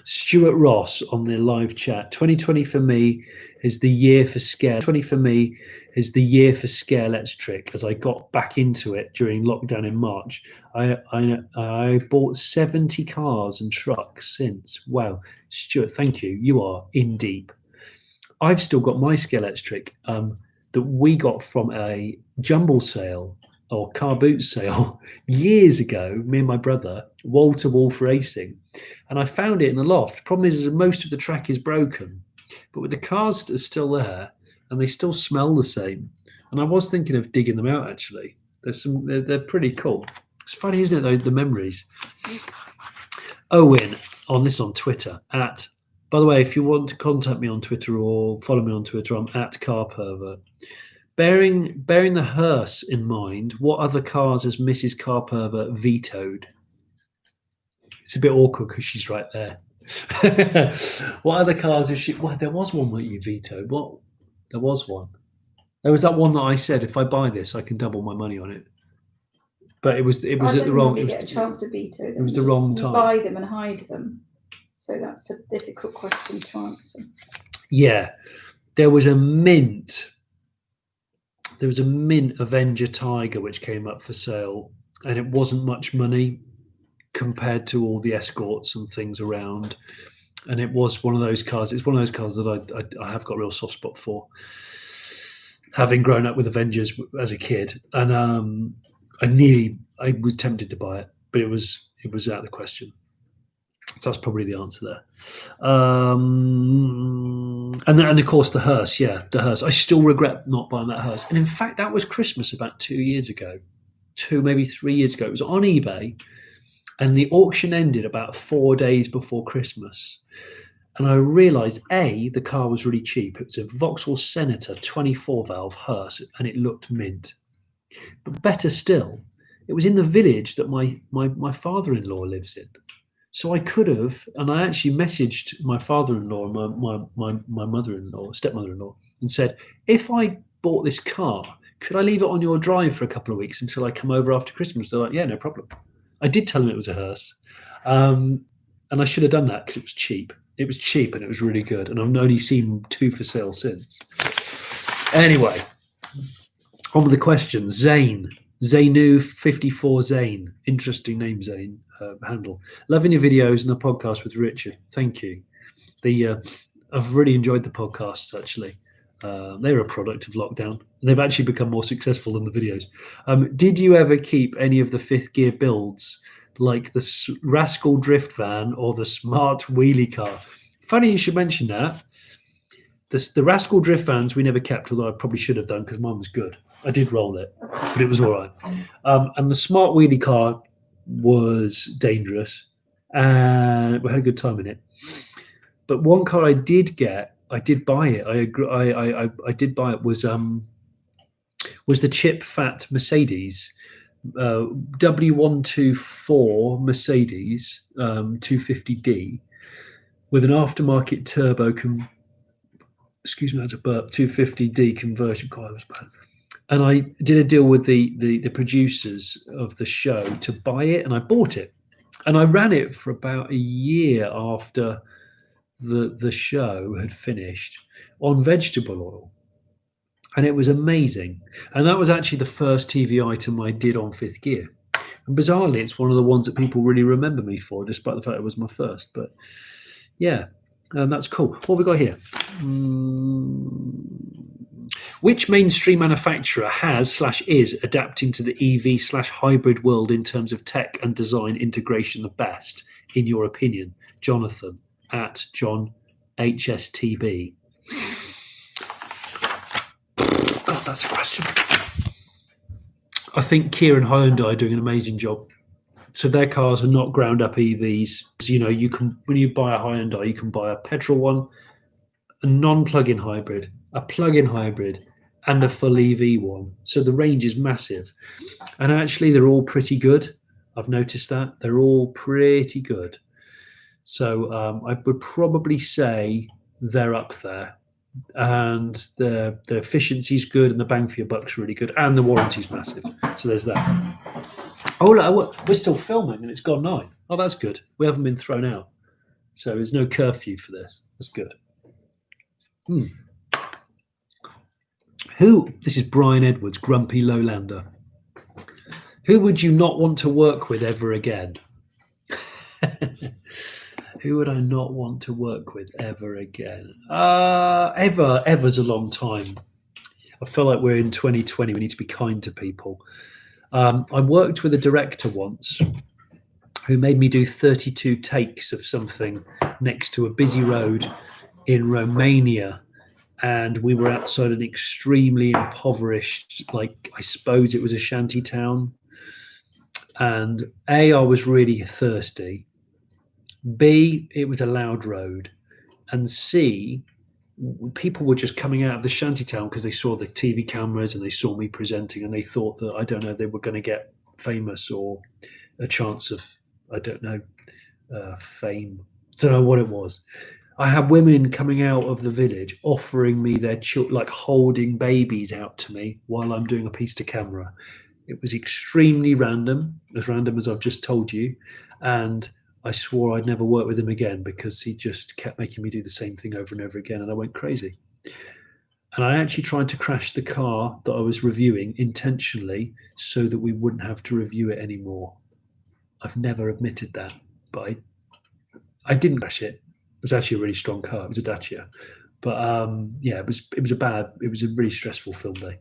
Stuart Ross on the live chat. 2020 for me is the year for scare. 20 for me is the year for scare electric. As I got back into it during lockdown in March, I bought 70 cars and trucks since. Wow, Stuart, thank you. You are in deep. I've still got my scare electric that we got from a jumble sale or car boot sale years ago. Me and my brother, wall to wall racing. And I found it in the loft. Problem is most of the track is broken, but with the cars that are still there, and they still smell the same. And I was thinking of digging them out. Actually, they're pretty cool. It's funny, isn't it? Though the memories. Owen on Twitter at. By the way, if you want to contact me on Twitter or follow me on Twitter, I'm at CarPervert. Bearing the hearse in mind, what other cars has Mrs. Carpervert vetoed? It's a bit awkward because she's right there. What other cars has she? Well, there was one that you vetoed. What? There was one. There was that one that I said, if I buy this, I can double my money on it. But it was at the wrong. You get a chance to veto them. It was the wrong time. Buy them and hide them. So that's a difficult question to answer. Yeah, there was a mint. There was a mint Avenger Tiger which came up for sale, and it wasn't much money compared to all the escorts and things around. And it was one of those cars. It's one of those cars that I have got a real soft spot for, having grown up with Avengers as a kid. And I was tempted to buy it, but it was out of the question. So that's probably the answer there. And of course the hearse. Yeah, the hearse. I still regret not buying that hearse. And in fact, that was Christmas about 2 years ago, maybe 3 years ago. It was on eBay, and the auction ended about 4 days before Christmas. And I realised, the car was really cheap. It was a Vauxhall Senator 24 valve hearse, and it looked mint. But better still, it was in the village that my father-in-law lives in. So I could have, and I actually messaged my father-in-law and my mother-in-law, stepmother-in-law, and said, if I bought this car, could I leave it on your drive for a couple of weeks until I come over after Christmas? They're like, yeah, no problem. I did tell them it was a hearse. And I should have done that because it was cheap. It was cheap and it was really good. And I've only seen 2 for sale since. Anyway, on with the questions. Zane. Zainu54 Zane. Interesting name, Zane. Handle. Loving your videos and the podcast with Richard. Thank you. I've really enjoyed the podcasts, actually. They're a product of lockdown. They've actually become more successful than the videos. Did you ever keep any of the 5th gear builds, like the Rascal Drift Van or the Smart Wheelie Car? Funny you should mention that. The Rascal Drift Vans we never kept, although I probably should have done because mine was good. I did roll it, but it was all right. And the Smart Wheelie Car was dangerous, and we had a good time in it. But one car I did buy it. I did buy it. Was the Chip Fat Mercedes W124 Mercedes 250D with an aftermarket turbo. Excuse me, that's a burp. 250D conversion. God, that was bad. And I did a deal with the producers of the show to buy it, and I bought it, and I ran it for about a year after the show had finished on vegetable oil, and it was amazing. And that was actually the first TV item I did on Fifth Gear. And bizarrely, it's one of the ones that people really remember me for, despite the fact it was my first. But yeah, that's cool. What have we got here? Which mainstream manufacturer has/is adapting to the EV/hybrid world in terms of tech and design integration the best, in your opinion? Jonathan at John HSTB. Oh, that's a question. I think Kia and Hyundai are doing an amazing job. So their cars are not ground up EVs. So, you can, when you buy a Hyundai, you can buy a petrol one, a non-plug-in hybrid, a plug-in hybrid, and a full EV one. So the range is massive. And actually, they're all pretty good. I've noticed that. They're all pretty good. So I would probably say they're up there. And the efficiency is good, and the bang for your buck's really good, and the warranty's massive. So there's that. Oh, look, we're still filming, and it's gone 9. Oh, that's good. We haven't been thrown out. So there's no curfew for this. That's good. This is Brian Edwards, Grumpy Lowlander. Who would you not want to work with ever again? Who would I not want to work with ever again? Ever's a long time. I feel like we're in 2020. We need to be kind to people. I worked with a director once who made me do 32 takes of something next to a busy road in Romania. And we were outside an extremely impoverished, I suppose it was a shanty town. And A, I was really thirsty. B, it was a loud road. And C, people were just coming out of the shanty town because they saw the TV cameras and they saw me presenting, and they thought that, I don't know, they were going to get famous or a chance of, I don't know, fame. Don't know what it was. I had women coming out of the village offering me their children, holding babies out to me while I'm doing a piece to camera. It was extremely random, as random as I've just told you. And I swore I'd never work with him again because he just kept making me do the same thing over and over again. And I went crazy. And I actually tried to crash the car that I was reviewing intentionally so that we wouldn't have to review it anymore. I've never admitted that, but I didn't crash it. It was actually a really strong car. It was a Dacia. But it was a really stressful film day.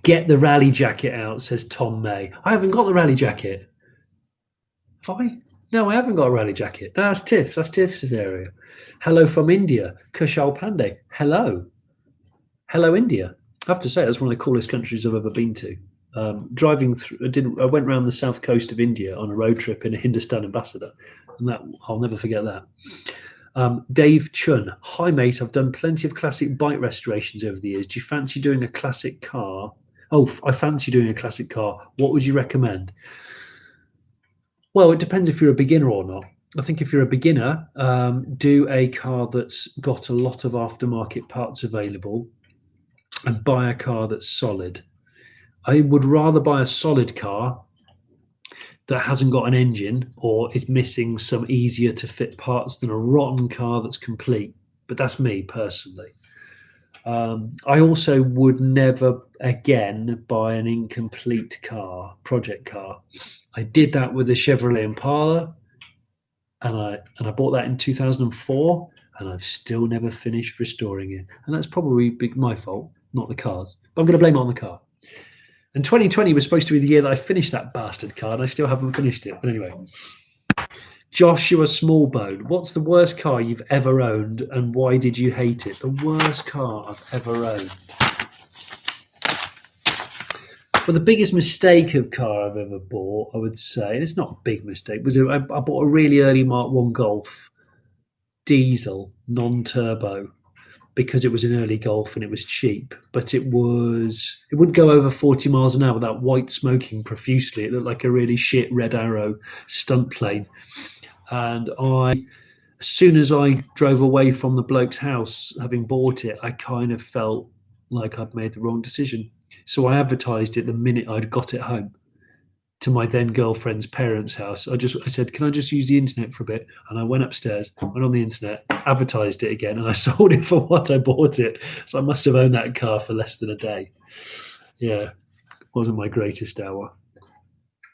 Get the rally jacket out, says Tom May. I haven't got the rally jacket. Have I? No, I haven't got a rally jacket. No, that's Tiff. That's Tiff's area. Hello from India. Kushal Pandey. Hello. Hello, India. I have to say, that's one of the coolest countries I've ever been to. Driving through, I went around the south coast of India on a road trip in a Hindustan Ambassador, and that I'll never forget that. Dave Chun. Hi, mate. I've done plenty of classic bike restorations over the years. Do you fancy doing a classic car? Oh, I fancy doing a classic car. What would you recommend? Well, it depends if you're a beginner or not. I think if you're a beginner, do a car that's got a lot of aftermarket parts available and buy a car that's solid. I would rather buy a solid car that hasn't got an engine or is missing some easier to fit parts than a rotten car that's complete. But that's me personally. I also would never again buy an incomplete car, project car. I did that with the Chevrolet Impala, and I bought that in 2004, and I've still never finished restoring it. And that's probably my fault, not the car's. But I'm going to blame it on the car. And 2020 was supposed to be the year that I finished that bastard car, and I still haven't finished it. But anyway. Joshua Smallbone, what's the worst car you've ever owned, and why did you hate it? The worst car I've ever owned. Well, the biggest mistake of car I've ever bought, I would say, and it's not a big mistake, I bought a really early Mark 1 Golf diesel, non-turbo, because it was an early Golf and it was cheap, but it wouldn't go over 40 miles an hour without white smoking profusely. It looked like a really shit Red Arrow stunt plane. And as soon as I drove away from the bloke's house, having bought it, I kind of felt like I'd made the wrong decision. So I advertised it the minute I'd got it home to my then girlfriend's parents' house. I said, can I just use the internet for a bit? And I went upstairs, went on the internet, advertised it again, and I sold it for what I bought it. So I must have owned that car for less than a day. Yeah, wasn't my greatest hour.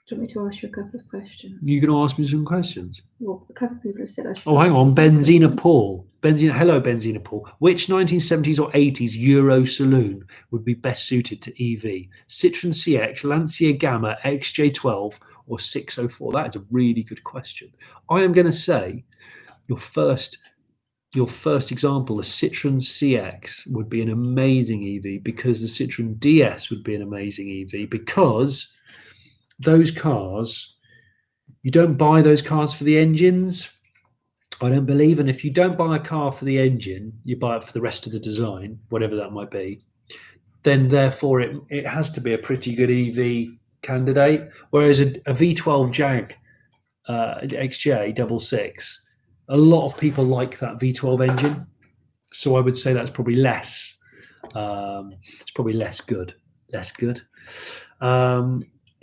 Do you want me to ask you a couple of questions? You're going to ask me some questions? Well, a couple of people have said I should. Oh, hang on. Benzina Paul. Hello, Benzina Paul. Which 1970s or 80s Euro saloon would be best suited to EV? Citroen CX, Lancia Gamma, XJ12, or 604? That is a really good question. I am going to say your first example, the Citroen CX, would be an amazing EV, because the Citroen DS would be an amazing EV, because those cars, you don't buy those cars for the engines, I don't believe. And if you don't buy a car for the engine, you buy it for the rest of the design, whatever that might be, then therefore it has to be a pretty good EV candidate. Whereas a V12 Jag XJ 66, a lot of people like that V12 engine. So I would say that's probably less. It's probably less good.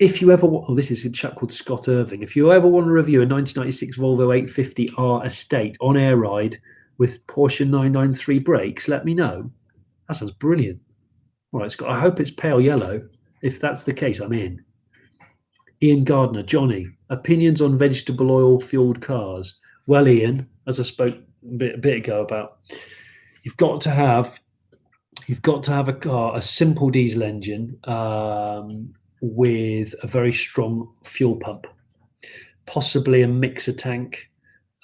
If you ever, this is a chap called Scott Irving. If you ever want to review a 1996 Volvo 850R Estate on air ride with Porsche 993 brakes, let me know. That sounds brilliant. All right, Scott, I hope it's pale yellow. If that's the case, I'm in. Ian Gardner, Jonny, opinions on vegetable oil fueled cars. Well, Ian, as I spoke a bit ago about, you've got to have a car, a simple diesel engine, with a very strong fuel pump, possibly a mixer tank,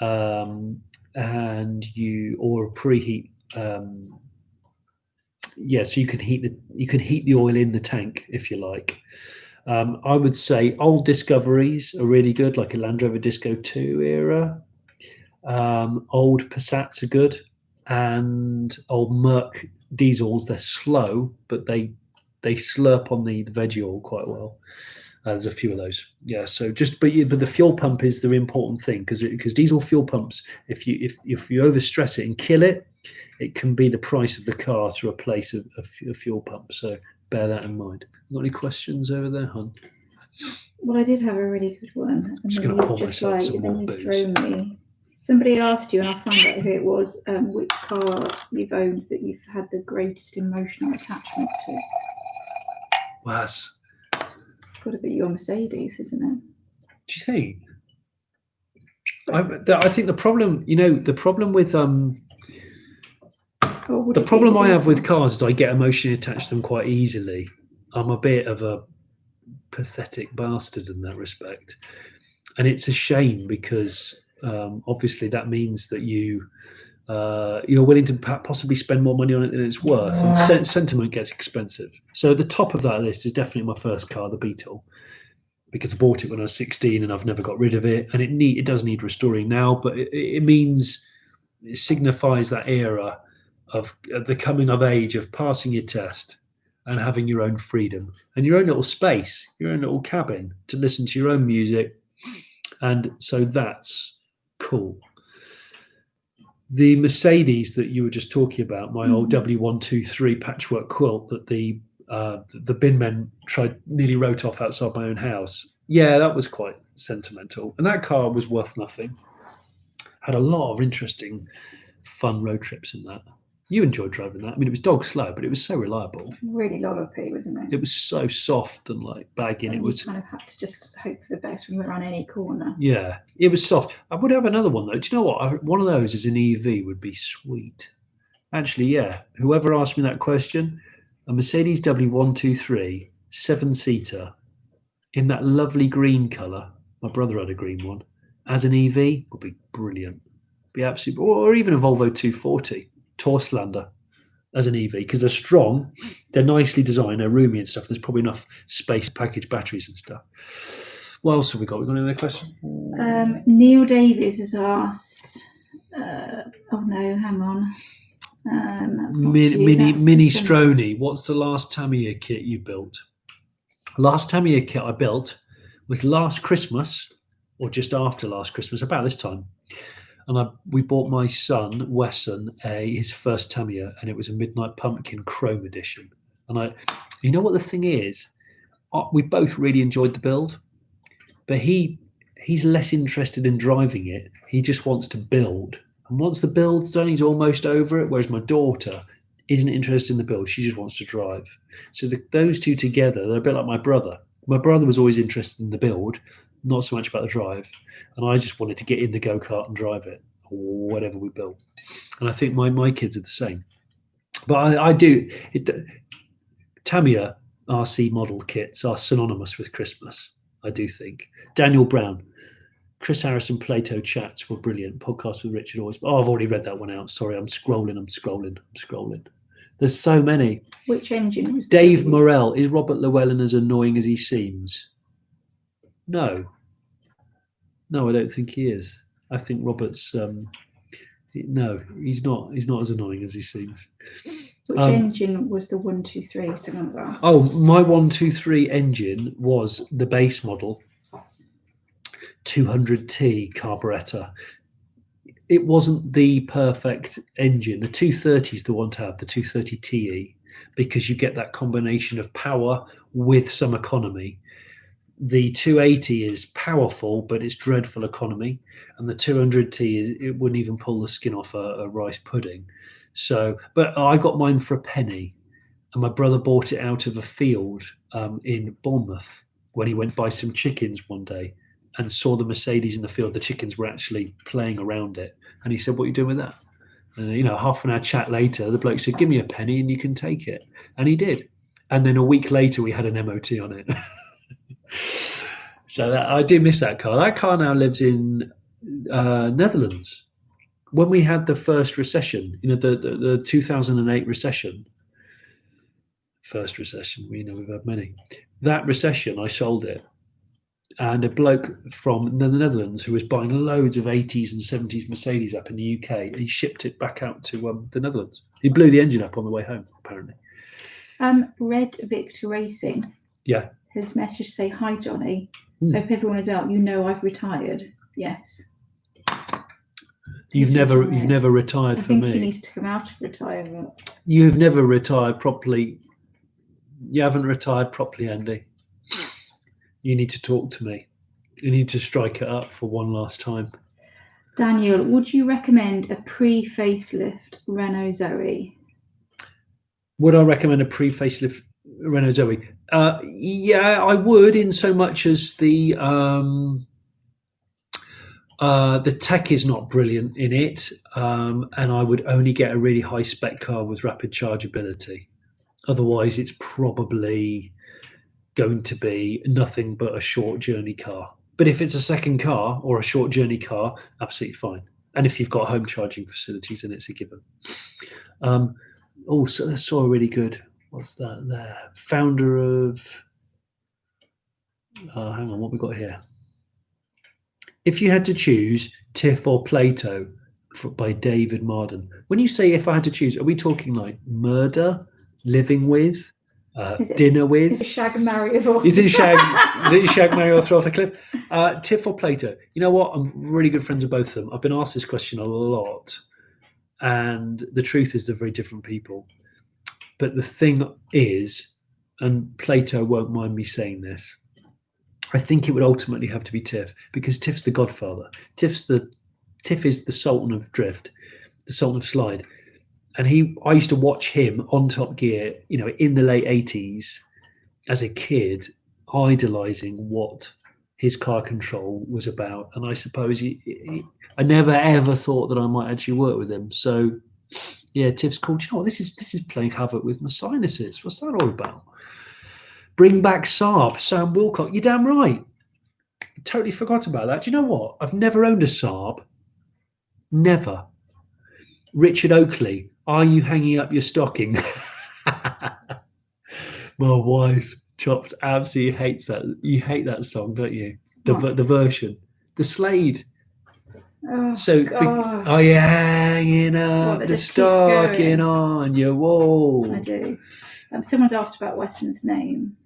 or a preheat. So you can heat the oil in the tank if you like. I would say old Discoveries are really good, like a Land Rover Disco 2 era. Old Passats are good, and old Merc diesels. They're slow, but they slurp on the veggie oil quite well. There's a few of those. Yeah. So but the fuel pump is the important thing, because diesel fuel pumps, if you overstress it and kill it, it can be the price of the car to replace a fuel pump. So bear that in mind. Got any questions over there, hon? Well, I did have a really good one. I'm just going to pour myself some more booze. Somebody asked you, and I found out who it was, which car you've owned that you've had the greatest emotional attachment to. Well, that's got to be your Mercedes, isn't it? Do you think? I think the problem with the problem I have with cars is I get emotionally attached to them quite easily. I'm a bit of a pathetic bastard in that respect, and it's a shame, because obviously that means that you're willing to possibly spend more money on it than it's worth, and sentiment gets expensive. So the top of that list is definitely my first car, the Beetle, because I bought it when I was 16 and I've never got rid of it, and it does need restoring now, but it signifies that era of the coming of age, of passing your test and having your own freedom and your own little space, your own little cabin to listen to your own music. And so that's cool. The Mercedes that you were just talking about, my old W123 patchwork quilt that the bin men nearly wrote off outside my own house. Yeah, that was quite sentimental. And that car was worth nothing. Had a lot of interesting, fun road trips in that. You enjoyed driving that. I mean, it was dog slow, but it was so reliable. Really lollopy, wasn't it? It was so soft and like bagging. And it was kind of had to just hope for the best when we were on any corner. Yeah, it was soft. I would have another one though. Do you know what? One of those as an EV would be sweet. Actually, yeah. Whoever asked me that question, a Mercedes W123 7-seater in that lovely green colour. My brother had a green one. As an EV would be brilliant. Be absolutely, or even a Volvo 240. Torslander as an EV, because they're strong, they're nicely designed, they're roomy and stuff. There's probably enough space to package batteries and stuff. What else have we got? We got another question? Neil Davies has asked. Oh no, hang on. That's not Mini you, that's Mini just Strony. What's the last Tamiya kit you built? Last Tamiya kit I built was last Christmas, or just after last Christmas, about this time. And we bought my son Wesson his first Tamiya, and it was a Midnight Pumpkin Chrome edition. And you know what the thing is, we both really enjoyed the build, but he's less interested in driving it. He just wants to build, and once the build's done, he's almost over it. Whereas my daughter isn't interested in the build; she just wants to drive. So those two together, they're a bit like my brother. My brother was always interested in the build, not so much about the drive, and I just wanted to get in the go-kart and drive it, or whatever we built. And I think my kids are the same. But I do Tamiya RC model kits are synonymous with Christmas, I do think. Daniel Brown, Chris Harrison Plato chats were brilliant. Podcast with Richard always. Oh, I've already read that one out. Sorry, I'm scrolling. There's so many. Which engine was Dave Morell, is Robert Llewellyn as annoying as he seems? No, I don't think he is. I think Robert's no, he's not as annoying as he seems. Which engine was the 123 cylinder? Oh, my 123 engine was the base model 200T carburettor. It wasn't the perfect engine. The 230 is the one to have, the 230TE, because you get that combination of power with some economy. The 280 is powerful, but it's dreadful economy, and the 200T, it wouldn't even pull the skin off a rice pudding. So, but I got mine for a penny, and my brother bought it out of a field in Bournemouth when he went to buy some chickens one day and saw the Mercedes in the field. The chickens were actually playing around it, and he said, "What are you doing with that?" And half an hour chat later, the bloke said, "Give me a penny and you can take it," and he did. And then a week later, we had an MOT on it. So I do miss that car. That car now lives in Netherlands. When we had the first recession, the 2008 recession, first recession, we've had many. That recession, I sold it. And a bloke from the Netherlands who was buying loads of 80s and 70s Mercedes up in the UK, he shipped it back out to the Netherlands. He blew the engine up on the way home, apparently. Red Victor Racing. Yeah. His message say, "Hi Johnny. Hope everyone is well. I've retired." Yes. You've never retired for me. I think he needs to come out of retirement. You've never retired properly. You haven't retired properly, Andy. You need to talk to me. You need to strike it up for one last time. Daniel, would you recommend a pre-facelift Renault Zoe? Would I recommend a pre-facelift Renault Zoe? Yeah, I would, in so much as the tech is not brilliant in it, and I would only get a really high spec car with rapid chargeability. Otherwise, it's probably going to be nothing but a short journey car. But if it's a second car or a short journey car, absolutely fine. And if you've got home charging facilities, then it's a given. Also, I saw a really good. What's that there? Founder of. Hang on, what we got here? If you had to choose Tiff or Plato by David Marden. When you say if I had to choose, are we talking like murder, living with, dinner with? Is it shag, marry, or is it shag, marry, or throw off a cliff? Tiff or Plato? You know what? I'm really good friends with both of them. I've been asked this question a lot, and the truth is they're very different people. But the thing is, and Plato won't mind me saying this, I think it would ultimately have to be Tiff, because Tiff's the godfather. Tiff is the Sultan of Drift, the Sultan of Slide. And I used to watch him on Top Gear, in the late 80s as a kid, idolizing what his car control was about. And I suppose I never ever thought that I might actually work with him. So yeah, Tiff's cool. Do you know what? This is playing havoc with my sinuses. What's that all about? Bring back Saab, Sam Wilcock. You're damn right. Totally forgot about that. Do you know what? I've never owned a Saab. Never. Richard Oakley, are you hanging up your stocking? My wife, Chops, absolutely hates that. You hate that song, don't you? The version. The Slade. Oh, So, God. are you hanging up that the just keeps stocking going. on your wall? I do. Someone's asked about Wesson's name.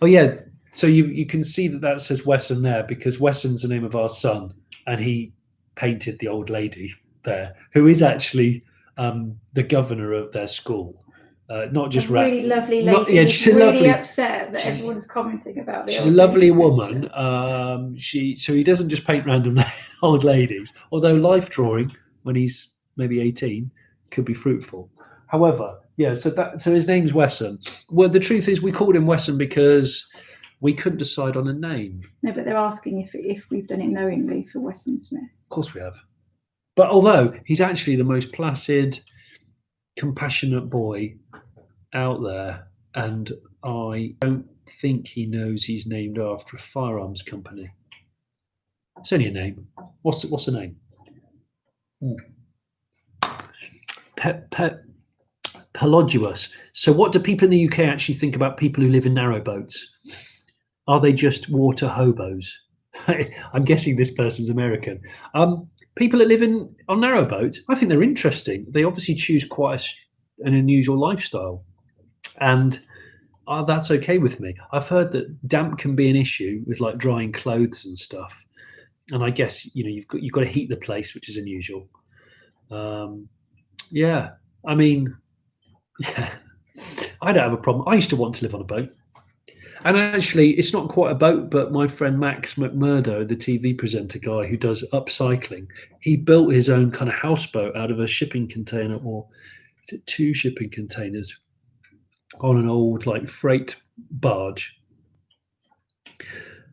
Oh yeah, so you can see that says Wesson there because Wesson's the name of our son, and he painted the old lady there, who is actually the governor of their school. Not just a really lovely lady. Not, yeah, she's really lovely, upset that everyone's commenting about the she's old a lovely lady woman. picture. So he doesn't just paint random old ladies, although life drawing when he's maybe 18 could be fruitful. However, yeah, so his name's Wesson. Well, the truth is we called him Wesson because we couldn't decide on a name. No, but they're asking if we've done it knowingly for Wesson Smith. Of course we have. But although he's actually the most placid, compassionate boy out there, and I don't think he knows he's named after a firearms company. It's only a name. What's the name? Pelodulus. So what do people in the UK actually think about people who live in narrowboats? Are they just water hobos? I'm guessing this person's American. People that live on narrowboats, I think they're interesting. They obviously choose quite an unusual lifestyle, and that's okay with me. I've heard that damp can be an issue with like drying clothes and stuff, and I guess you've got to heat the place, which is unusual. Yeah, I mean, yeah, I don't have a problem. I used to want to live on a boat. And actually, it's not quite a boat, but my friend Max McMurdo, the TV presenter guy who does upcycling, he built his own kind of houseboat out of a shipping container, or is it 2 shipping containers on an old like freight barge.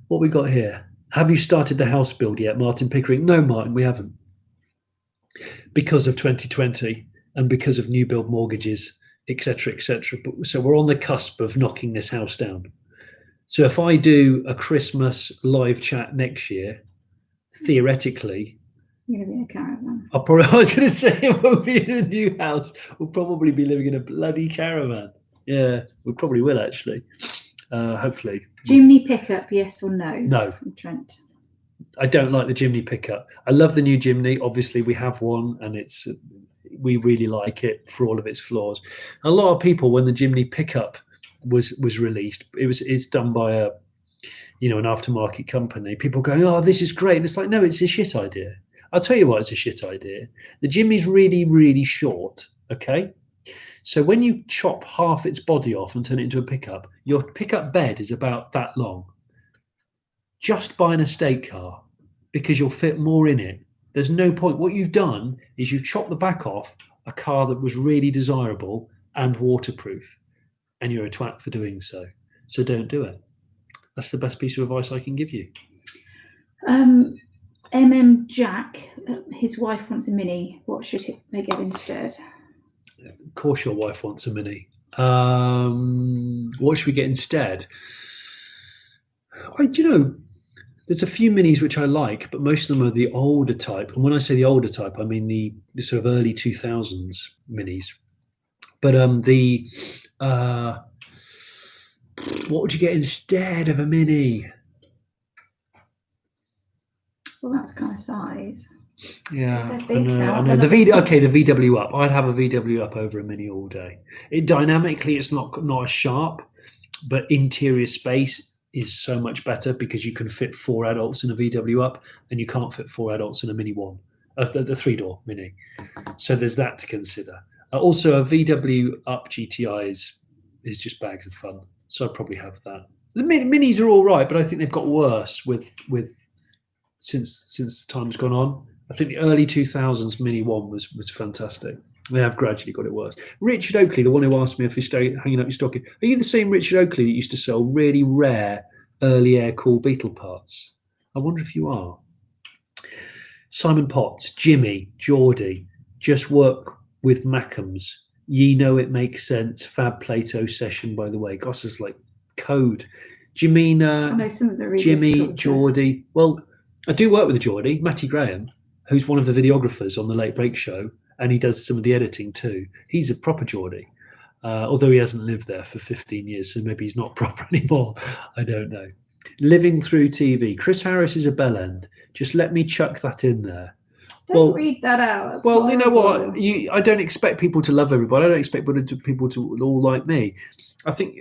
What we got here? Have you started the house build yet, Martin Pickering? No, Martin, we haven't. Because of 2020 and because of new build mortgages, etc., etc. So we're on the cusp of knocking this house down. So if I do a Christmas live chat next year, theoretically, you're going to be in a caravan. I was going to say we'll be in a new house. We'll probably be living in a bloody caravan. Yeah, we probably will actually. Hopefully. Jimny pickup, yes or no? No. From Trent. I don't like the Jimny pickup. I love the new Jimny. Obviously, we have one, and we really like it for all of its flaws. A lot of people, when the Jimny pickup was released, it's done by an aftermarket company. People going, oh, this is great, and it's like, no, it's a shit idea. I'll tell you why it's a shit idea. The Jimny's really, really short. Okay, so when you chop half its body off and turn it into a pickup, your pickup bed is about that long. Just buy an estate car because you'll fit more in it. There's no point. What you've done is you've chopped the back off a car that was really desirable and waterproof. And you're a twat for doing so. So don't do it. That's the best piece of advice I can give you. Jack, his wife wants a Mini. What should they get instead? Of course your wife wants a Mini. What should we get instead? There's a few Minis which I like, but most of them are the older type. And when I say the older type, I mean the sort of early 2000s Minis. But what would you get instead of a Mini? Well, that's kind of size. Yeah, I know. The VW Up. I'd have a VW Up over a Mini all day. Dynamically, it's not as sharp, but interior space is so much better because you can fit 4 adults in a VW Up, and you can't fit 4 adults in a Mini One, the 3-door Mini. So there's that to consider. Also, a VW Up GTI is just bags of fun. So I'd probably have that. The Minis are all right, but I think they've got worse since time's gone on. I think the early 2000s Mini One was fantastic. They have gradually got it worse. Richard Oakley, the one who asked me if he's hanging up your stocking, are you the same Richard Oakley that used to sell really rare early air-cooled Beetle parts? I wonder if you are. Simon Potts, Jimmy, Geordie, just work with Mackems. Ye know it makes sense. Fab Plato session, by the way. Goss is like code. Jimina, Jimmy, Geordie. Well, I do work with a Geordie, Matty Graham, who's one of the videographers on the Late Break Show, and he does some of the editing too. He's a proper Geordie, although he hasn't lived there for 15 years, so maybe he's not proper anymore. I don't know. Living through TV. Chris Harris is a bell end. Just let me chuck that in there. Don't read that out. That's well, you know horrible. what? I don't expect people to love everybody. I don't expect people to all like me. I think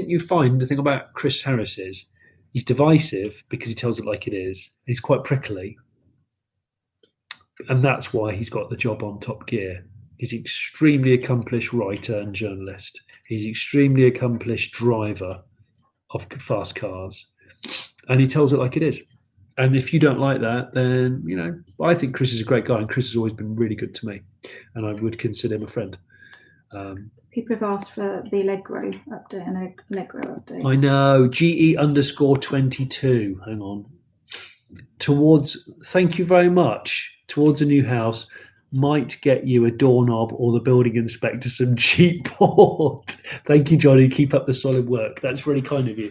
you find the thing about Chris Harris is he's divisive because he tells it like it is. He's quite prickly, and that's why he's got the job on Top Gear. He's an extremely accomplished writer and journalist. He's an extremely accomplished driver of fast cars, and he tells it like it is. And if you don't like that, then, I think Chris is a great guy, and Chris has always been really good to me, and I would consider him a friend. People have asked for the Allegro update and a Allegro update. I know. GE_22. Hang on. Thank you very much. Towards a new house, might get you a doorknob or the building inspector some cheap board. Thank you, Jonny. Keep up the solid work. That's really kind of you.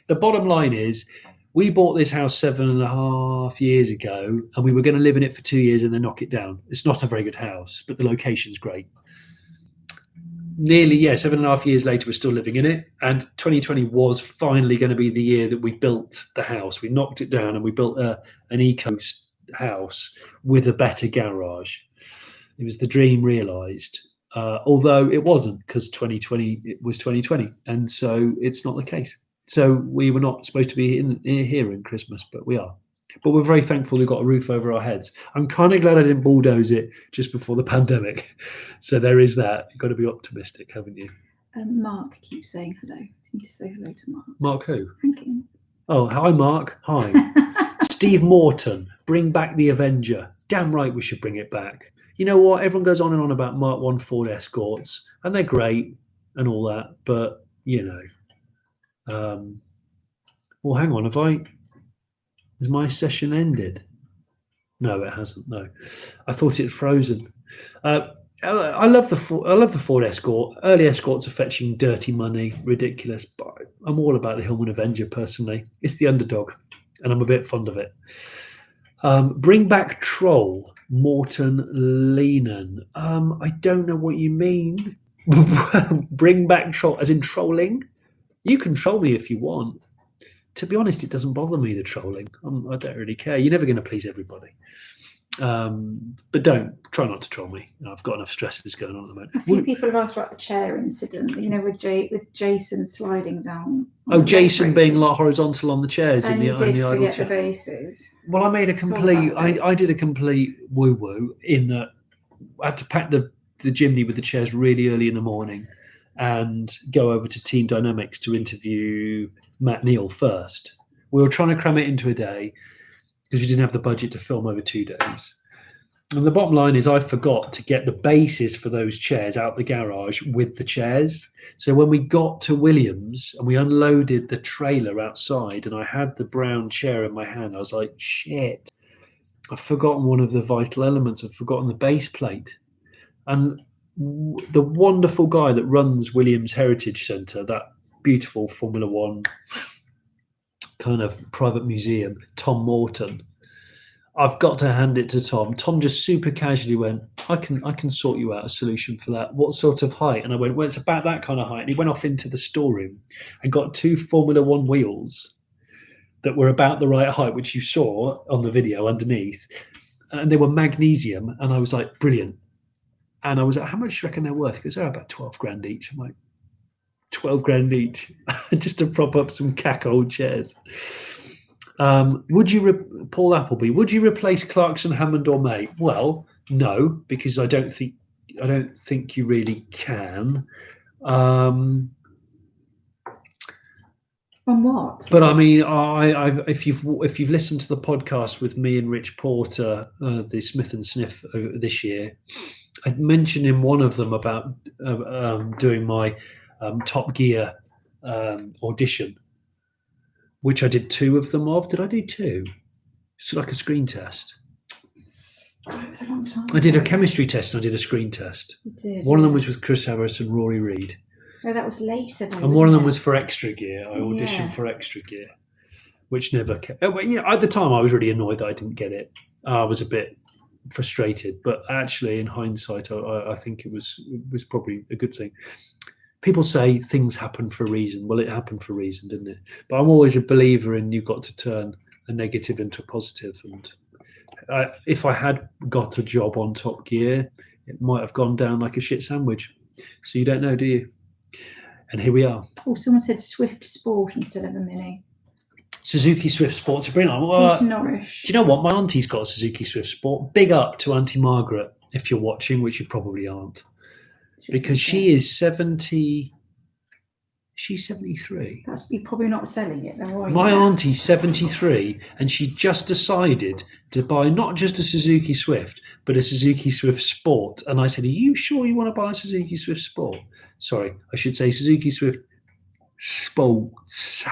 The bottom line is, we bought this house 7.5 years ago, and we were going to live in it for 2 years and then knock it down. It's not a very good house, but the location's great. Nearly, 7.5 years later, we're still living in it. And 2020 was finally going to be the year that we built the house. We knocked it down and we built an eco house with a better garage. It was the dream realised, although it wasn't, because 2020, it was 2020. And so it's not the case. So we were not supposed to be here in Christmas, but we are. But we're very thankful we've got a roof over our heads. I'm kind of glad I didn't bulldoze it just before the pandemic. So there is that. You've got to be optimistic, haven't you? Mark keeps saying hello. You just say hello to Mark. Mark who? Hankins. Oh, hi, Mark. Hi. Steve Morton, bring back the Avenger. Damn right we should bring it back. You know what? Everyone goes on and on about Mark 1 Ford Escorts, and they're great and all that, but, well, hang on. Has my session ended? No, it hasn't. No, I thought it had frozen. I love the Ford Escort. Early Escorts are fetching dirty money, ridiculous. But I'm all about the Hillman Avenger personally. It's the underdog, and I'm a bit fond of it. Bring back Troll, Morton Leenan. I don't know what you mean. Bring back Troll, as in trolling. You can troll me if you want. To be honest, it doesn't bother me, the trolling. I don't really care. You're never going to please everybody. But try not to troll me. I've got enough stresses going on at the moment. A few people have asked about the chair incident, with Jason sliding down. Oh, Jason being like horizontal on the chairs and in the idle chair. The bases. Well, I made a complete. I did a complete woo-woo in that I had to pack the chimney with the chairs really early in the morning and go over to Team Dynamics to interview Matt Neal first. We were trying to cram it into a day because we didn't have the budget to film over 2 days. And the bottom line is I forgot to get the bases for those chairs out the garage with the chairs. So when we got to Williams and we unloaded the trailer outside and I had the brown chair in my hand, I was like, shit, I've forgotten one of the vital elements. I've forgotten the base plate. And the wonderful guy that runs Williams Heritage Centre, that beautiful Formula One kind of private museum, Tom Morton. I've got to hand it to Tom. Tom just super casually went, I can sort you out a solution for that. What sort of height? And I went, well, it's about that kind of height. And he went off into the storeroom and got 2 Formula One wheels that were about the right height, which you saw on the video underneath. And they were magnesium. And I was like, brilliant. And I was like, how much do you reckon they're worth? He goes, they're about 12 grand each. I'm like, 12 grand each just to prop up some cack old chairs. Paul Appleby, would you replace Clarkson, Hammond or May? Well, no, because I don't think you really can. On what? But I mean, if you've listened to the podcast with me and Rich Porter, the Smith and Sniff this year, I mentioned in one of them about doing my Top Gear audition, which I did 2 of them of. Did I do 2? It's like a screen test. It was a long time I did a ago. chemistry test and I did a screen test. You did, One of them was with Chris Harris and Rory Reid. Oh, that was later. Though, And one of them wasn't was for Extra Gear. I auditioned Yeah. for Extra Gear, which never came. At the time, I was really annoyed that I didn't get it. I was a bit frustrated, but actually, in hindsight, I think it was probably a good thing. People say things happen for a reason. Well, it happened for a reason, didn't it? But I'm always a believer in you've got to turn a negative into a positive, and if I had got a job on Top Gear, it might have gone down like a shit sandwich. So you don't know, do you? And here we are. Oh, someone said Swift Sport instead of a Mini. Suzuki Swift Sport's a brilliant. Peter Norrish. Do you know what? My auntie's got a Suzuki Swift Sport. Big up to Auntie Margaret, if you're watching, which you probably aren't, because she is 70. She's 73. You're probably not selling it, though, are you? My auntie's 73, and she just decided to buy not just a Suzuki Swift, but a Suzuki Swift Sport. And I said, "Are you sure you want to buy a Suzuki Swift Sport?" Sorry, I should say Suzuki Swift Sports.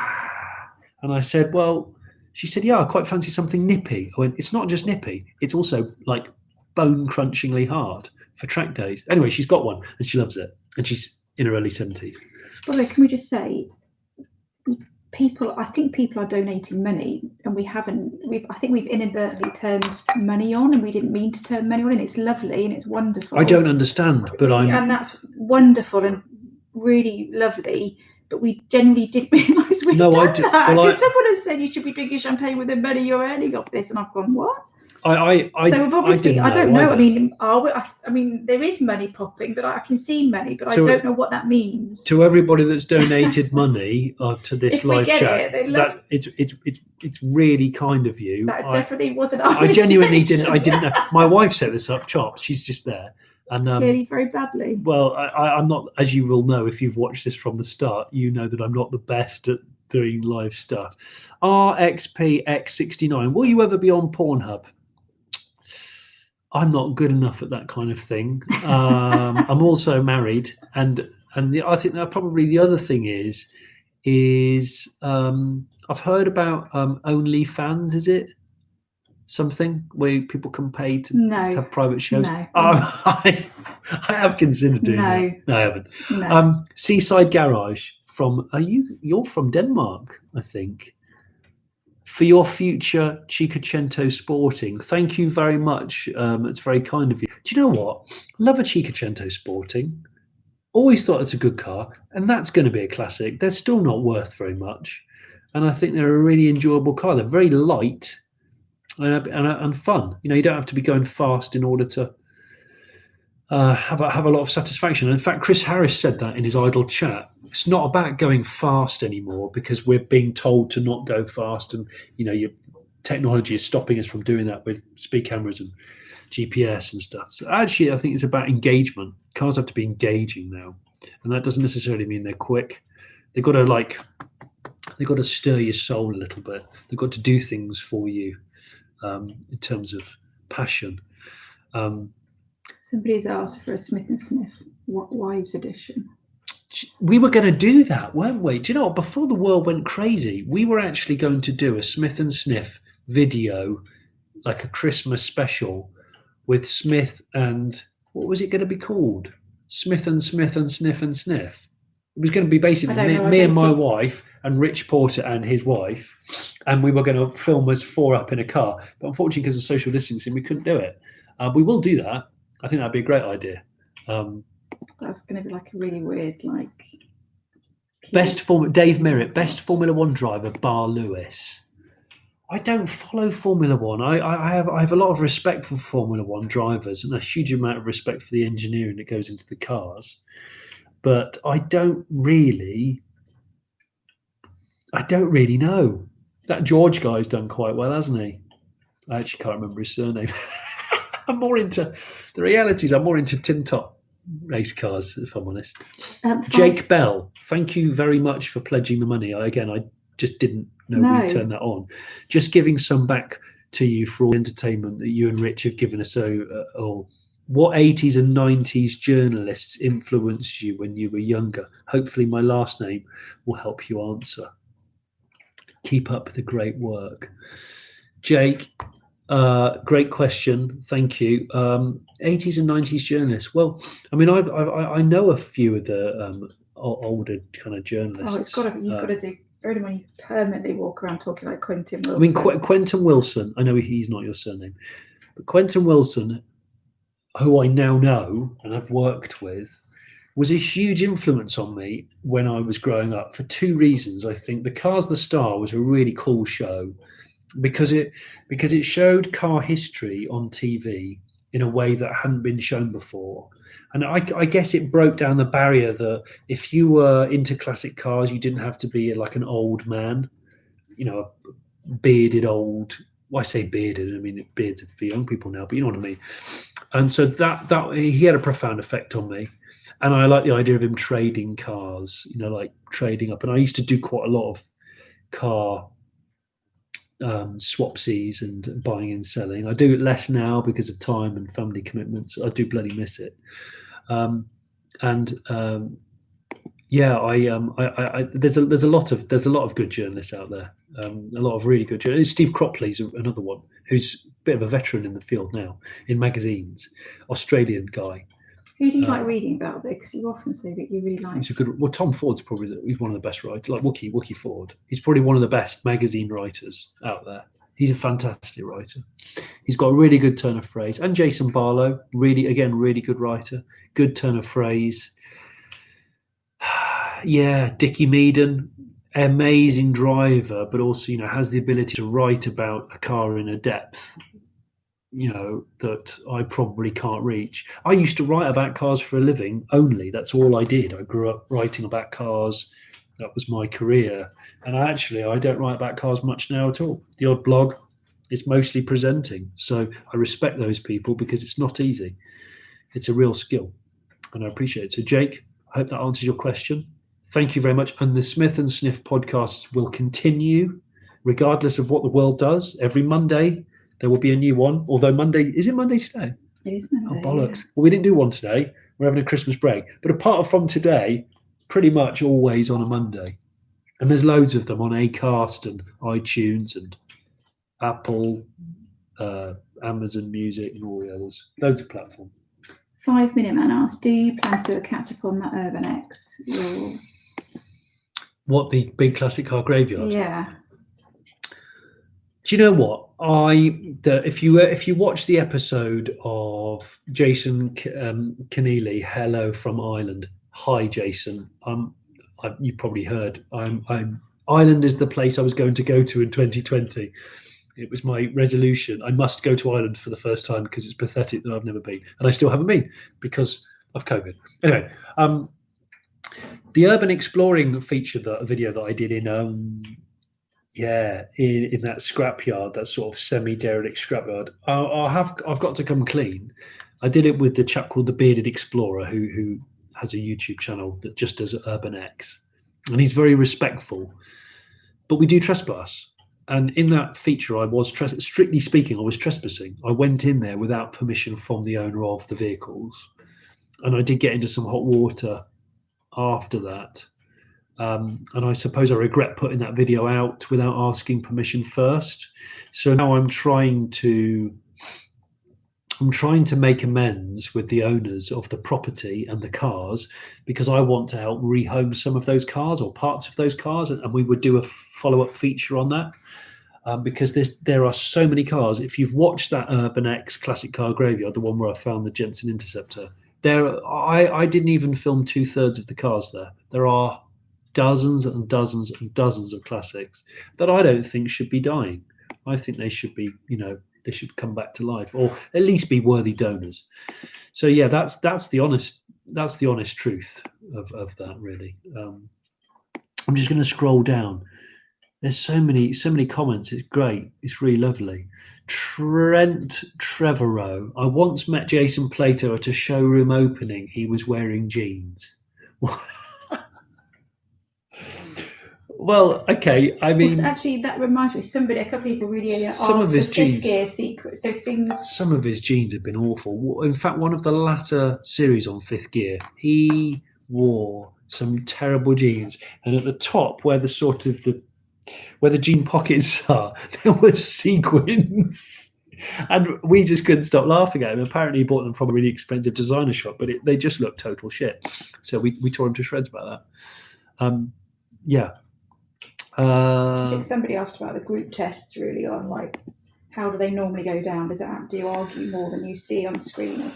And I said, "Well," she said, "Yeah, I quite fancy something nippy." I went, "It's not just nippy; it's also like bone-crunchingly hard for track days." Anyway, she's got one, and she loves it, and she's in her early 70s. Although, can we just say, I think people are donating money, and I think we've inadvertently turned money on, and we didn't mean to turn money on, and it's lovely and it's wonderful. I don't understand, but and that's wonderful and really lovely. But we generally didn't realise we'd done that. Because someone has said you should be drinking champagne with the money you're earning off this, and I've gone, what? So obviously, I don't know. I mean, there is money popping, but I can see money, but I don't know what that means. To everybody that's donated money to this live chat, it's really kind of you. That definitely wasn't. I genuinely didn't. I didn't know. My wife set this up. Chops. She's just there. And clearly very badly. Well, I'm not, as you will know if you've watched this from the start, you know that I'm not the best at doing live stuff. RXPX69, will you ever be on Pornhub? I'm not good enough at that kind of thing. I'm also married, and I think that probably the other thing is I've heard about OnlyFans. Is it something where people can pay to have private shows? No. I have considered doing that. No, I haven't. No. Seaside Garage you're from Denmark, I think. For your future Cinquecento Sporting, thank you very much. It's very kind of you. Do you know what? Love a Cinquecento Sporting. Always thought it's a good car, and that's going to be a classic. They're still not worth very much, and I think they're a really enjoyable car. They're very light and fun. You know, you don't have to be going fast in order to have a lot of satisfaction. And in fact, Chris Harris said that in his idle chat. It's not about going fast anymore because we're being told to not go fast, and your technology is stopping us from doing that with speed cameras and GPS and stuff. So actually, I think it's about engagement. Cars have to be engaging now, and that doesn't necessarily mean they're quick. They've got to stir your soul a little bit. They've got to do things for you in terms of passion. Somebody's asked for a Smith and Sniff Wives edition. We were going to do that, weren't we? Do you know what? Before the world went crazy, we were actually going to do a Smith and Sniff video, like a Christmas special, with Smith and what was it going to be called? Smith and Smith and Sniff and Sniff. It was going to be basically me and my wife and Rich Porter and his wife, and we were going to film us four up in a car. But unfortunately, because of social distancing, we couldn't do it. We will do that. I think that'd be a great idea. That's going to be like a really weird, Dave Merritt, best Formula One driver bar Lewis. I don't follow Formula One. I have a lot of respect for Formula One drivers and a huge amount of respect for the engineering that goes into the cars, but I don't really know. That George guy's done quite well, hasn't he? I actually can't remember his surname. I'm more into tin top race cars, if I'm honest. Jake Bell, thank you very much for pledging the money. I just didn't know we'd turn that on. Just giving some back to you for all the entertainment that you and Rich have given us all. What 80s and 90s journalists influenced you when you were younger? Hopefully my last name will help you answer. Keep up the great work. Jake, great question. Thank you. 80s and 90s journalists. Well, I mean, I know a few of the older kind of journalists. Oh, you've got to do. Really, when you permanently walk around talking like Quentin Wilson. I mean, Quentin Wilson. I know he's not your surname, but Quentin Wilson, who I now know and have worked with, was a huge influence on me when I was growing up for two reasons. I think The Car's the Star was a really cool show. because it showed car history on TV in a way that hadn't been shown before. And I guess it broke down the barrier that if you were into classic cars, you didn't have to be like an old man, a bearded old. Well, I say bearded. I mean, beards are for young people now, but you know what I mean. And so that he had a profound effect on me. And I like the idea of him trading cars, like trading up. And I used to do quite a lot of car swapsies and buying and selling. I do it less now because of time and family commitments. I do bloody miss it. There's a lot of good journalists out there. A lot of really good journalists. Steve Cropley's another one who's a bit of a veteran in the field now in magazines. Australian guy. Who do you like reading about? Because you often say that you really like. He's a good. Well, Tom Ford's probably he's one of the best writers. Like Wookie Ford. He's probably one of the best magazine writers out there. He's a fantastic writer. He's got a really good turn of phrase. And Jason Barlow, really good writer. Good turn of phrase. Yeah, Dickie Meaden, amazing driver, but also, has the ability to write about a car in a depth, that I probably can't reach. I used to write about cars for a living only. That's all I did. I grew up writing about cars. That was my career. And I don't write about cars much now at all. The odd blog is mostly presenting. So I respect those people because it's not easy. It's a real skill. And I appreciate it. So, Jake, I hope that answers your question. Thank you very much. And the Smith and Sniff podcasts will continue regardless of what the world does. Every Monday, there will be a new one. Although is it Monday today? It is Monday. Oh, bollocks. Yeah. Well, we didn't do one today. We're having a Christmas break. But apart from today, pretty much always on a Monday. And there's loads of them on Acast and iTunes and Apple, Amazon Music and all the others. Loads of platforms. 5 Minute Man asked, do you plan to do a catch-up on that Urban X? What, the big classic car graveyard? Yeah. Do you know what? If you watch the episode of Jason Keneally, Hello from Ireland. Hi, Jason. You probably heard. Ireland is the place I was going to go to in 2020. It was my resolution. I must go to Ireland for the first time because it's pathetic that I've never been, and I still haven't been because of COVID. Anyway, the urban exploring feature, a video that I did in that scrapyard, that sort of semi-derelict scrapyard. I've got to come clean. I did it with the chap called the Bearded Explorer, who has a YouTube channel that just does Urban X, and he's very respectful. But we do trespass. And in that feature, I was strictly speaking, I was trespassing. I went in there without permission from the owner of the vehicles, and I did get into some hot water after that. And I suppose I regret putting that video out without asking permission first. So now I'm trying to make amends with the owners of the property and the cars, because I want to help rehome some of those cars or parts of those cars, and we would do a follow-up feature on that. Because there are so many cars. If you've watched that Urban X classic car graveyard, the one where I found the Jensen Interceptor, I didn't even film 2/3 of the cars there. There are dozens and dozens and dozens of classics that I don't think should be dying. I think they should be, they should come back to life, or at least be worthy donors. So yeah, that's the honest truth of that, really. I'm just going to scroll down. There's so many comments. It's great. It's really lovely. Trent Trevorrow. I once met Jason Plato at a showroom opening. He was wearing jeans. Well, okay. I mean, actually, that reminds me. A couple of people really asked some of his for jeans. Fifth Gear secrets. So things. Some of his jeans have been awful. In fact, one of the latter series on Fifth Gear, he wore some terrible jeans, and at the top, where the jean pockets are, there were sequins, and we just couldn't stop laughing at him. Apparently, he bought them from a really expensive designer shop, but they just looked total shit. So we tore him to shreds about that. Yeah. I think somebody asked about the group tests really on, like, how do they normally go down? Do you argue more than you see on screen?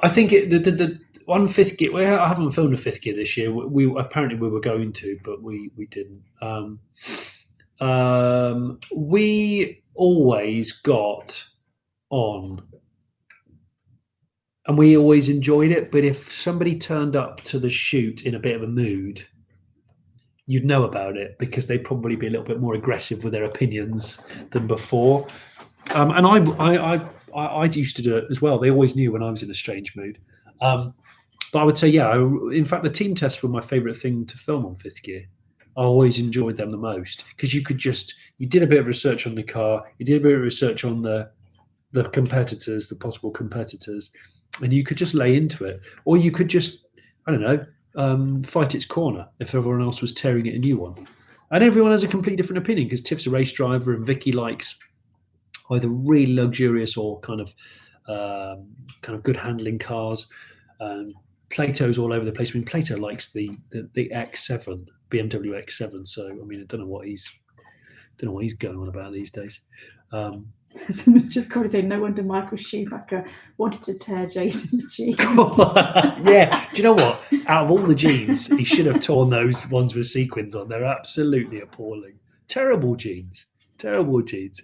I think the on Fifth Gear. Well, I haven't filmed a Fifth Gear this year. We were going to, but we didn't. always got on. And we always enjoyed it. But if somebody turned up to the shoot in a bit of a mood, you'd know about it because they'd probably be a little bit more aggressive with their opinions than before. And I used to do it as well. They always knew when I was in a strange mood. But I would say, yeah, in fact, the team tests were my favourite thing to film on Fifth Gear. I always enjoyed them the most because you did a bit of research on the car, you did a bit of research on the competitors, the possible competitors, and you could just lay into it. Or you could just, I don't know, fight its corner if everyone else was tearing it a new one. And everyone has a completely different opinion because Tiff's a race driver and Vicky likes either really luxurious or kind of good handling cars. Plato's all over the place. I mean, Plato likes the X7, BMW X7. So I mean, I don't know what he's going on about these days. Someone's just got to say, no wonder Michael Schumacher wanted to tear Jason's jeans. Yeah, do you know what? Out of all the jeans, he should have torn those ones with sequins on. They're absolutely appalling. Terrible jeans.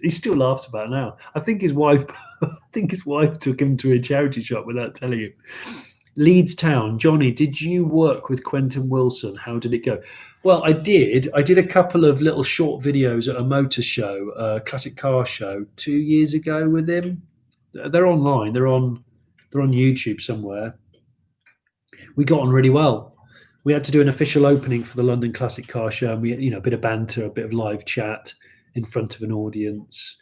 He still laughs about it now. I think his wife took him to a charity shop without telling him. Leeds Town, Jonny, did you work with Quentin Wilson? How did it go? Well, I did. I did a couple of little short videos at a motor show, a classic car show, 2 years ago with him. They're online. They're on YouTube somewhere. We got on really well. We had to do an official opening for the London Classic Car Show, and we, a bit of banter, a bit of live chat in front of an audience.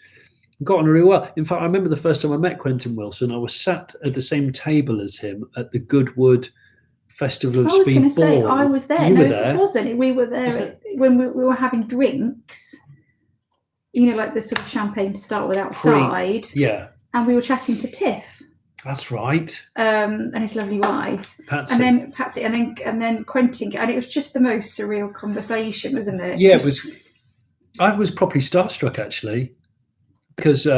Got on really well. In fact, I remember the first time I met Quentin Wilson, I was sat at the same table as him at the Goodwood Festival of Speed Ball. I was going to say, I was there. You were there. It wasn't. We were there when we were having drinks, like the sort of champagne to start with outside. Yeah. And we were chatting to Tiff. That's right. And his lovely wife. Patsy. And then Patsy, and then Quentin, and it was just the most surreal conversation, wasn't it? Yeah, it was. I was properly starstruck, actually. Because but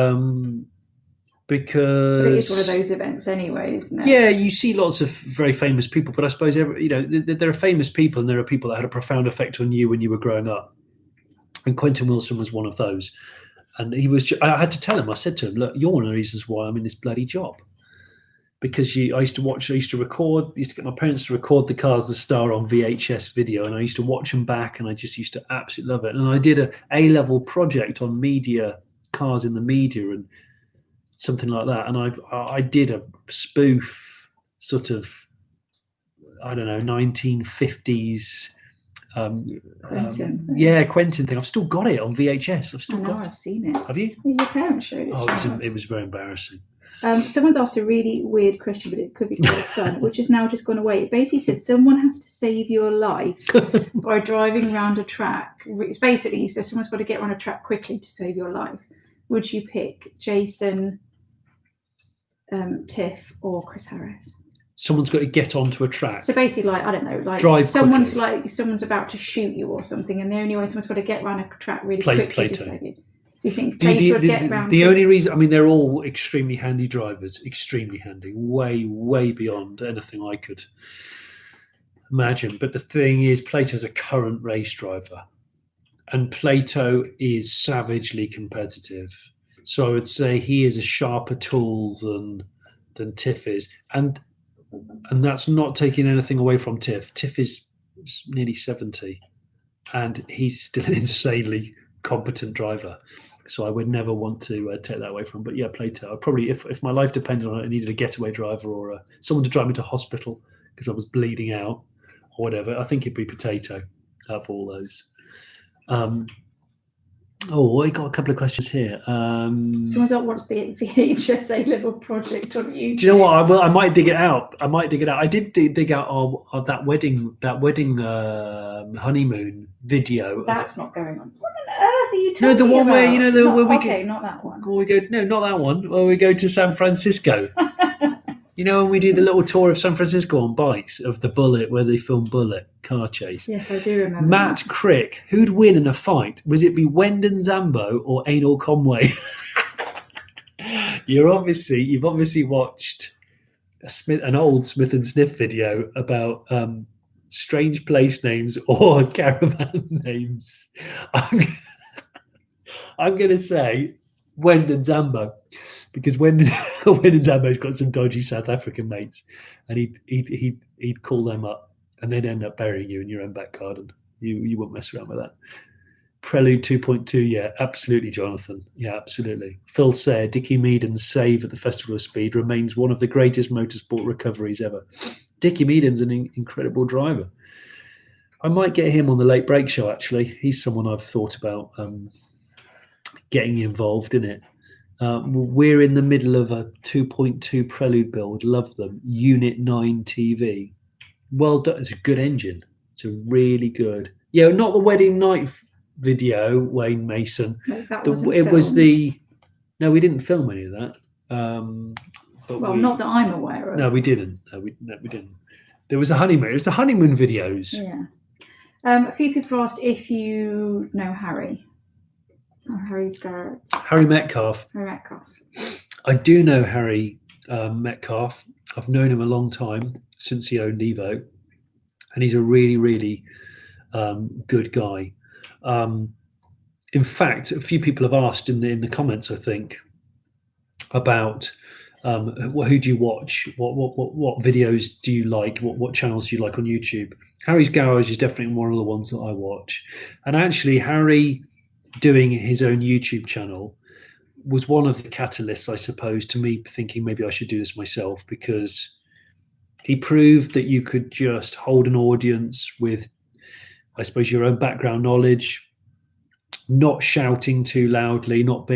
it is one of those events anyway, isn't it? Yeah, you see lots of very famous people, but I suppose there are famous people and there are people that had a profound effect on you when you were growing up. And Quentin Wilson was one of those. And I had to tell him, I said to him, look, you're one of the reasons why I'm in this bloody job. Because I used to get my parents to record the Cars the Star on VHS video, and I used to watch them back, and I just used to absolutely love it. And I did a A-level project on cars in the media and something like that, and I did a spoof sort of, I don't know, 1950s Quentin thing. I've still got it on VHS. I've seen it. Have you? Your parents showed it. Oh, it was very embarrassing. Someone's asked a really weird question, but it could be quite fun, which has now just gone away. It basically said someone has to save your life by driving around a track. It's basically, so someone's got to get on a track quickly to save your life. Would you pick Jason, Tiff, or Chris Harris? Someone's got to get onto a track. So basically, I don't know, drive someone's quickly. Someone's about to shoot you or something, and the only way someone's got to get around a track really quickly to save you. So you think Plato would get around? The only reason, I mean, they're all extremely handy drivers, extremely handy, way, way beyond anything I could imagine. But the thing is, Plato's a current race driver. And Plato is savagely competitive. So I would say he is a sharper tool than Tiff is. And that's not taking anything away from Tiff. Tiff is nearly 70 and he's still an insanely competent driver. So I would never want to take that away from him. But yeah, Plato. I'd probably, if my life depended on it, I needed a getaway driver or someone to drive me to hospital because I was bleeding out or whatever, I think it'd be Potato out of all those. I got a couple of questions here. Someone's asked, what's the VHS A-level project on YouTube? Do you know what? I might dig it out. I did dig out that wedding honeymoon video. That's not going on. What on earth are you talking about? No, the one where not that one. Where we go? No, not that one. Where we go to San Francisco. When we do the little tour of San Francisco on bikes of the Bullet, where they film Bullet car chase. Yes, I do remember. Matt Crick, who'd win in a fight? Was it be Wendon Zambo or Anal Conway? You've obviously watched an old Smith and Sniff video about strange place names or caravan names. I'm going to say Wend and Zambo, because Wend and Zambo's got some dodgy South African mates, and he'd call them up, and they'd end up burying you in your own back garden. You wouldn't mess around with that. Prelude 2.2, yeah, absolutely, Jonathan. Yeah, absolutely. Phil said Dickie Meaden's save at the Festival of Speed remains one of the greatest motorsport recoveries ever. Dickie Meaden's an incredible driver. I might get him on the Late Break Show, actually. He's someone I've thought about getting involved in it. We're in the middle of a 2.2 Prelude build. Love them. Unit 9 TV. Well done. It's a good engine. It's a really good. Yeah, not the wedding night video, Wayne Mason. No, that wasn't it was filmed. the. No, we didn't film any of that. But Well, not that I'm aware of. No, we didn't. No, we didn't. There was a honeymoon. It was the honeymoon videos. Yeah. A few people asked if you know Harry. Harry Garrett. Harry Metcalf. Harry Metcalf. I do know Harry Metcalf. I've known him a long time, since he owned Evo, and he's a really, really good guy. In fact, a few people have asked in the comments, I think, about who do you watch, what videos do you like, what channels do you like on YouTube. Harry's Garage is definitely one of the ones that I watch, and actually Harry doing his own YouTube channel was one of the catalysts, I suppose, to me thinking maybe I should do this myself, because he proved that you could just hold an audience with, I suppose, your own background knowledge, not shouting too loudly, not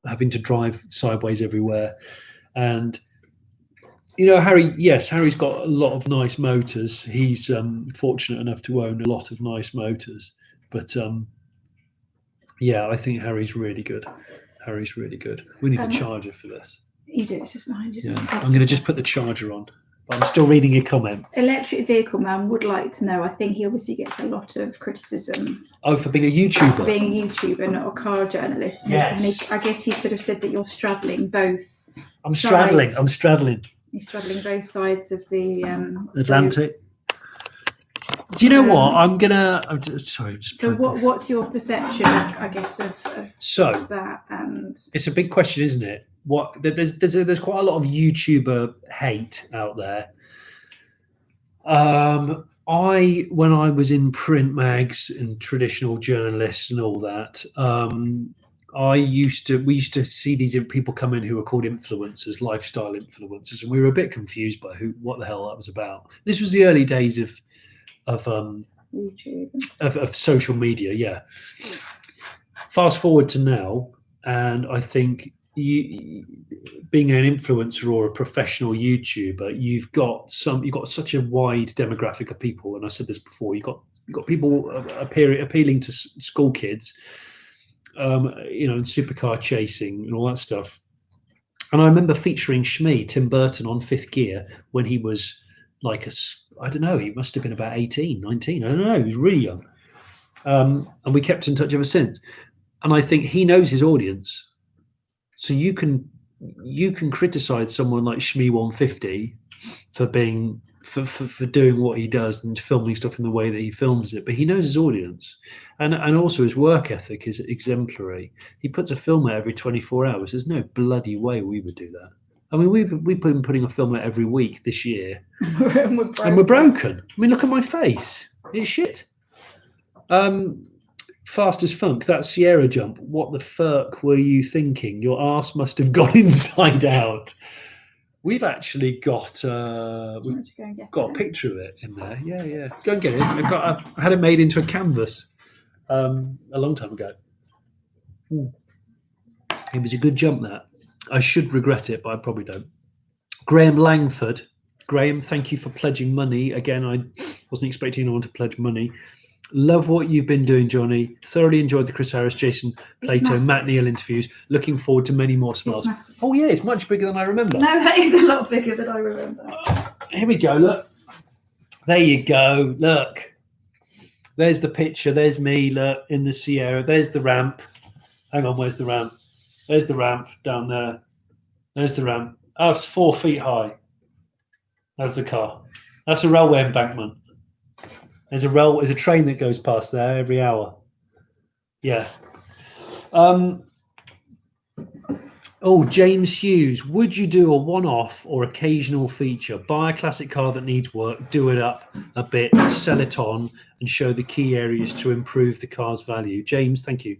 having to drive sideways everywhere. And Harry's got a lot of nice motors. He's fortunate enough to own a lot of nice motors, but I think Harry's really good. Harry's really good. We need a charger for this. You do, it's just behind you. Yeah, I'm going to just put the charger on. But I'm still reading your comments. Electric Vehicle Man would like to know, I think he obviously gets a lot of criticism. Oh, for being a YouTuber? For being a YouTuber, not a car journalist. Yes. And I guess he sort of said that you're straddling both I'm straddling. You're straddling both sides of the Atlantic. Do you know what? What's your perception, I guess, of that? And it's a big question, isn't it? There's quite a lot of YouTuber hate out there. When I was in print mags and traditional journalists and all that, we used to see these people come in who were called influencers, lifestyle influencers, and we were a bit confused by what the hell that was about. This was the early days of YouTube, of social media. Yeah. Fast forward to now, and I think being an influencer or a professional YouTuber, you've got such a wide demographic of people, and I said this before. You've got people appealing to school kids, and supercar chasing and all that stuff. And I remember featuring Tim Burton on Fifth Gear when he was like I don't know, he must have been about 18, 19. I don't know, he was really young. And we kept in touch ever since. And I think he knows his audience. So you can criticize someone like Shmee 150 for being for doing what he does and filming stuff in the way that he films it, but he knows his audience, and also his work ethic is exemplary. He puts a film out every 24 hours. There's no bloody way we would do that. I mean, we've been putting a film out every week this year, and we're broken. I mean, look at my face. It's shit. Fast as Funk, that Sierra jump. What the fuck were you thinking? Your arse must have gone inside out. We've actually got a picture of it in there. Yeah. Go and get it. I had it made into a canvas a long time ago. It was a good jump, that. I should regret it, but I probably don't. Graham Langford. Graham, thank you for pledging money. Again, I wasn't expecting anyone to pledge money. Love what you've been doing, Jonny. Thoroughly enjoyed the Chris Harris, Jason Plato, Matt Neal interviews. Looking forward to many more smiles. Oh, yeah, it's much bigger than I remember. No, that is a lot bigger than I remember. Here we go, look. There you go, look. There's the picture. There's me, look, in the Sierra. There's the ramp. Hang on, where's the ramp? There's the ramp down there. There's the ramp. Oh, it's 4 feet high. That's the car. That's a railway embankment. There's a train that goes past there every hour. Yeah. Oh, James Hughes, would you do a one-off or occasional feature? Buy a classic car that needs work, do it up a bit, sell it on, and show the key areas to improve the car's value. James, thank you.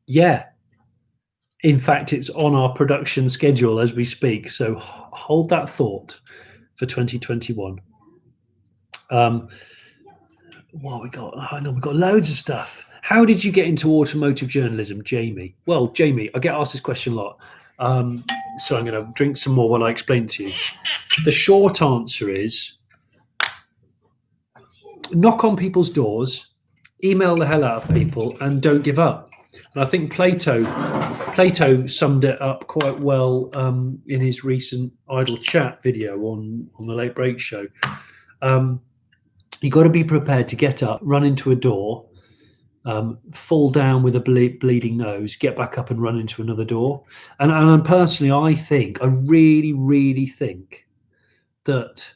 Yeah. In fact, it's on our production schedule as we speak. So hold that thought for 2021. What we got? Oh, no, we've got loads of stuff. How did you get into automotive journalism, Jamie? Well, Jamie, I get asked this question a lot. So I'm going to drink some more while I explain to you. The short answer is knock on people's doors, email the hell out of people, and don't give up. And I think Plato summed it up quite well in his recent Idle Chat video on the Late Break Show. You've got to be prepared to get up, run into a door, fall down with a bleeding nose, get back up and run into another door. And personally, I really, really think that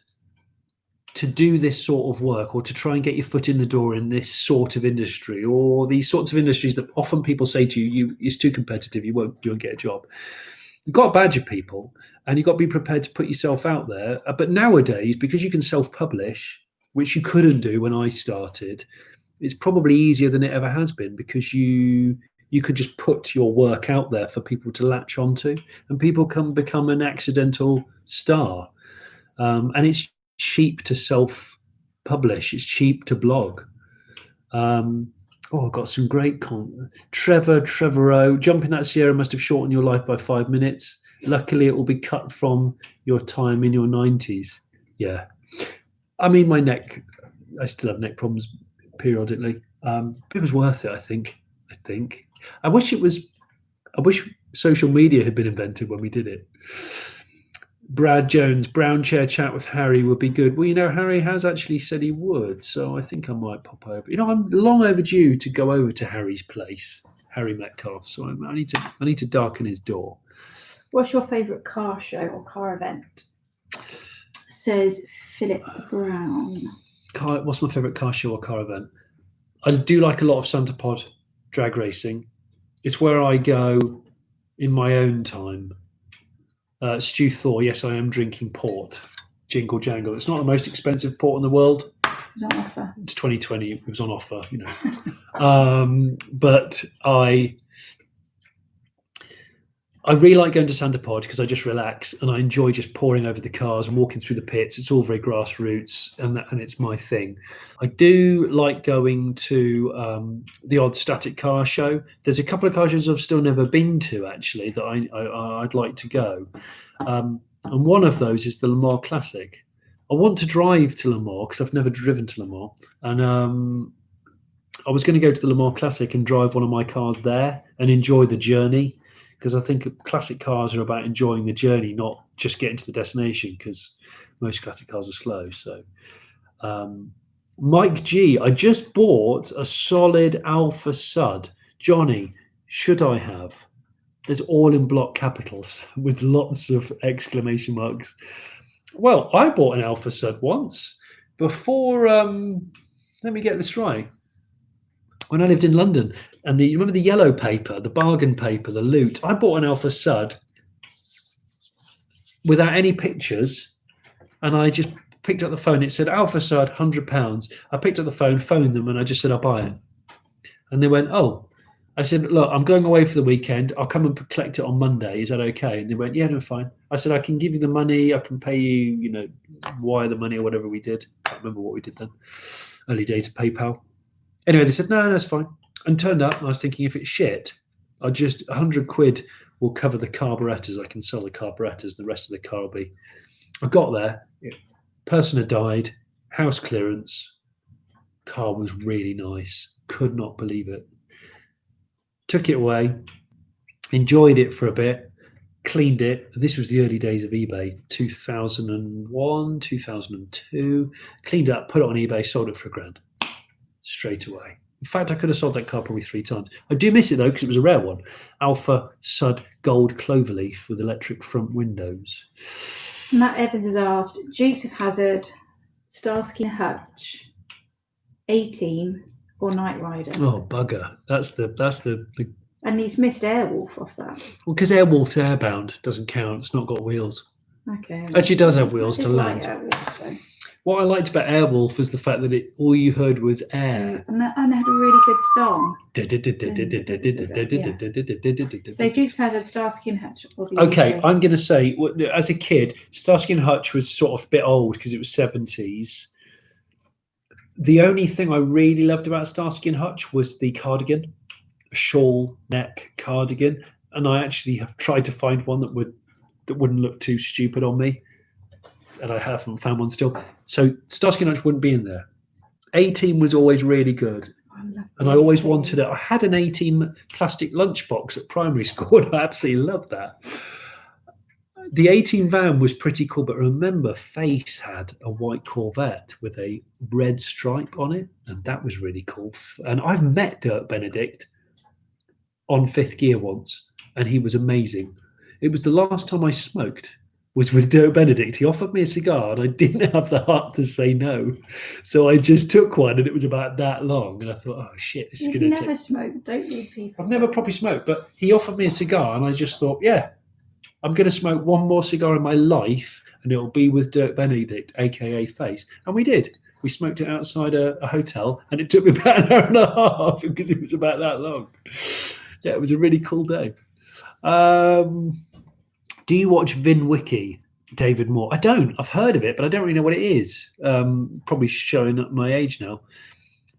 to do this sort of work, or to try and get your foot in the door in this sort of industry, or these sorts of industries that often people say to you, it's too competitive, you won't get a job. You've got to badger people, and you've got to be prepared to put yourself out there. But nowadays, because you can self-publish, which you couldn't do when I started, it's probably easier than it ever has been, because you could just put your work out there for people to latch onto, and people can become an accidental star. And it's cheap to self-publish. It's cheap to blog. I've got some great content. Trevorrow, jumping that Sierra must have shortened your life by 5 minutes. Luckily, it will be cut from your time in your 90s. Yeah. I mean, my neck, I still have neck problems periodically. It was worth it, I think. I wish social media had been invented when we did it. Brad Jones, brown chair chat with Harry would be good. Well, Harry has actually said he would, so I think I might pop over. I'm long overdue to go over to Harry's place, Harry Metcalf. So I need to darken his door. What's your favourite car show or car event? Says Philip Brown. What's my favourite car show or car event? I do like a lot of Santa Pod drag racing. It's where I go in my own time. Stu Thor, yes, I am drinking port. Jingle jangle. It's not the most expensive port in the world. It's on offer. It's 2020. It was on offer, But I really like going to Santa Pod because I just relax and I enjoy just pouring over the cars and walking through the pits. It's all very grassroots and it's my thing. I do like going to the odd static car show. There's a couple of car shows I've still never been to, actually, that I'd like to go. And one of those is the Le Mans Classic. I want to drive to Le Mans because I've never driven to Le Mans. And I was going to go to the Le Mans Classic and drive one of my cars there and enjoy the journey. Because I think classic cars are about enjoying the journey, not just getting to the destination, because most classic cars are slow. So, Mike G, I just bought a solid Alpha Sud. Jonny, should I have? There's all in block capitals with lots of exclamation marks. Well, I bought an Alpha Sud once before, let me get this right. When I lived in London, and you remember the yellow paper, the bargain paper, the loot? I bought an Alpha Sud without any pictures, and I just picked up the phone. It said Alpha Sud, £100. I picked up the phone, phoned them, and I just said I'll buy it. And they went, oh. I said, look, I'm going away for the weekend. I'll come and collect it on Monday. Is that okay? And they went, yeah, no, fine. I said, I can give you the money. I can pay you, wire the money or whatever we did. I can't remember what we did then. Early days of PayPal. Anyway, they said, no, that's fine. And turned up, and I was thinking, if it's shit, I'll just, £100 will cover the carburetors. I can sell the carburetors. The rest of the car will be. I got there. Person had died. House clearance. Car was really nice. Could not believe it. Took it away. Enjoyed it for a bit. Cleaned it. This was the early days of eBay. 2001, 2002. Cleaned it up, put it on eBay, sold it for £1,000. Straight away. In fact, I could have sold that car probably 3 times. I do miss it though, because it was a rare one. Alpha Sud gold cloverleaf with electric front windows. Matt Evans has asked, Dukes of Hazzard, Starsky and Hutch, 18 or Knight Rider? Oh bugger! That's the And he's missed Airwolf off that. Well, because Airwolf's airbound, doesn't count. It's not got wheels. Okay. Actually, it does have wheels I to did land. like Airwolf, though. What I liked about Airwolf was the fact that all you heard was air. And they had a really good song. So Dukes had Starsky and Hutch. Okay, I'm going to say, as a kid, Starsky and Hutch was sort of a bit old because it was 70s. The only thing I really loved about Starsky and Hutch was the cardigan, a shawl neck cardigan, and I actually have tried to find one that wouldn't look too stupid on me, and I haven't found one still. So Starsky and Hutch wouldn't be in there. A-Team was always really good, and I always wanted it. I had an A-Team plastic lunchbox at primary school, and I absolutely loved that. The A-Team van was pretty cool, but remember, Face had a white Corvette with a red stripe on it, and that was really cool. And I've met Dirk Benedict on Fifth Gear once, and he was amazing. It was the last time I smoked was with Dirk Benedict. He offered me a cigar, and I didn't have the heart to say no, so I just took one, and it was about that long, and I thought, oh shit, this is going to take... You've never smoked, don't you, people? I've never properly smoked, but he offered me a cigar, and I just thought, yeah, I'm going to smoke one more cigar in my life, and it'll be with Dirk Benedict, aka Face. And we did. We smoked it outside a hotel, and it took me about an hour and a half because it was about that long. Yeah, it was a really cool day. Do you watch Vin Wiki, David Moore? I don't. I've heard of it, but I don't really know what it is. Probably showing up my age now.